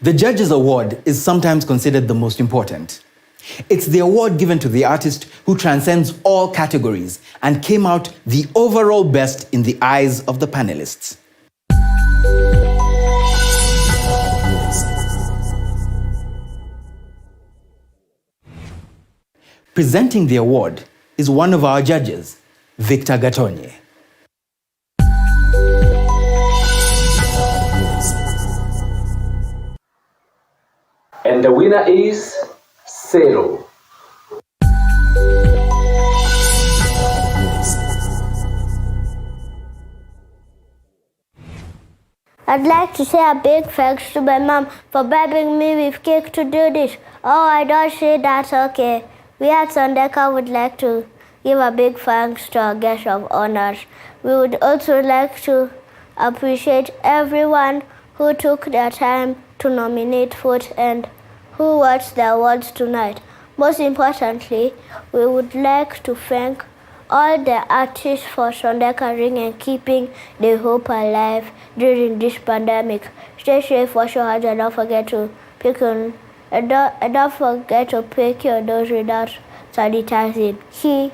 The Judges Award is sometimes considered the most important. It's the award given to the artist who transcends all categories and came out the overall best in the eyes of the panelists. Presenting the award is one of our judges, Victor Gatonye. And the winner is Zero. I'd like to say a big thanks to my mom for bribing me with cake to do this. Oh, I don't say that's okay. We at Sondeka would like to give a big thanks to our guest of honors. We would also like to appreciate everyone who took their time to nominate, vote, and who watched the awards tonight. Most importantly, we would like to thank all the artists for Sondeka Ring and keeping the hope alive during this pandemic. Stay safe, wash your hands, and don't forget to pick your nose without sanitizing. He.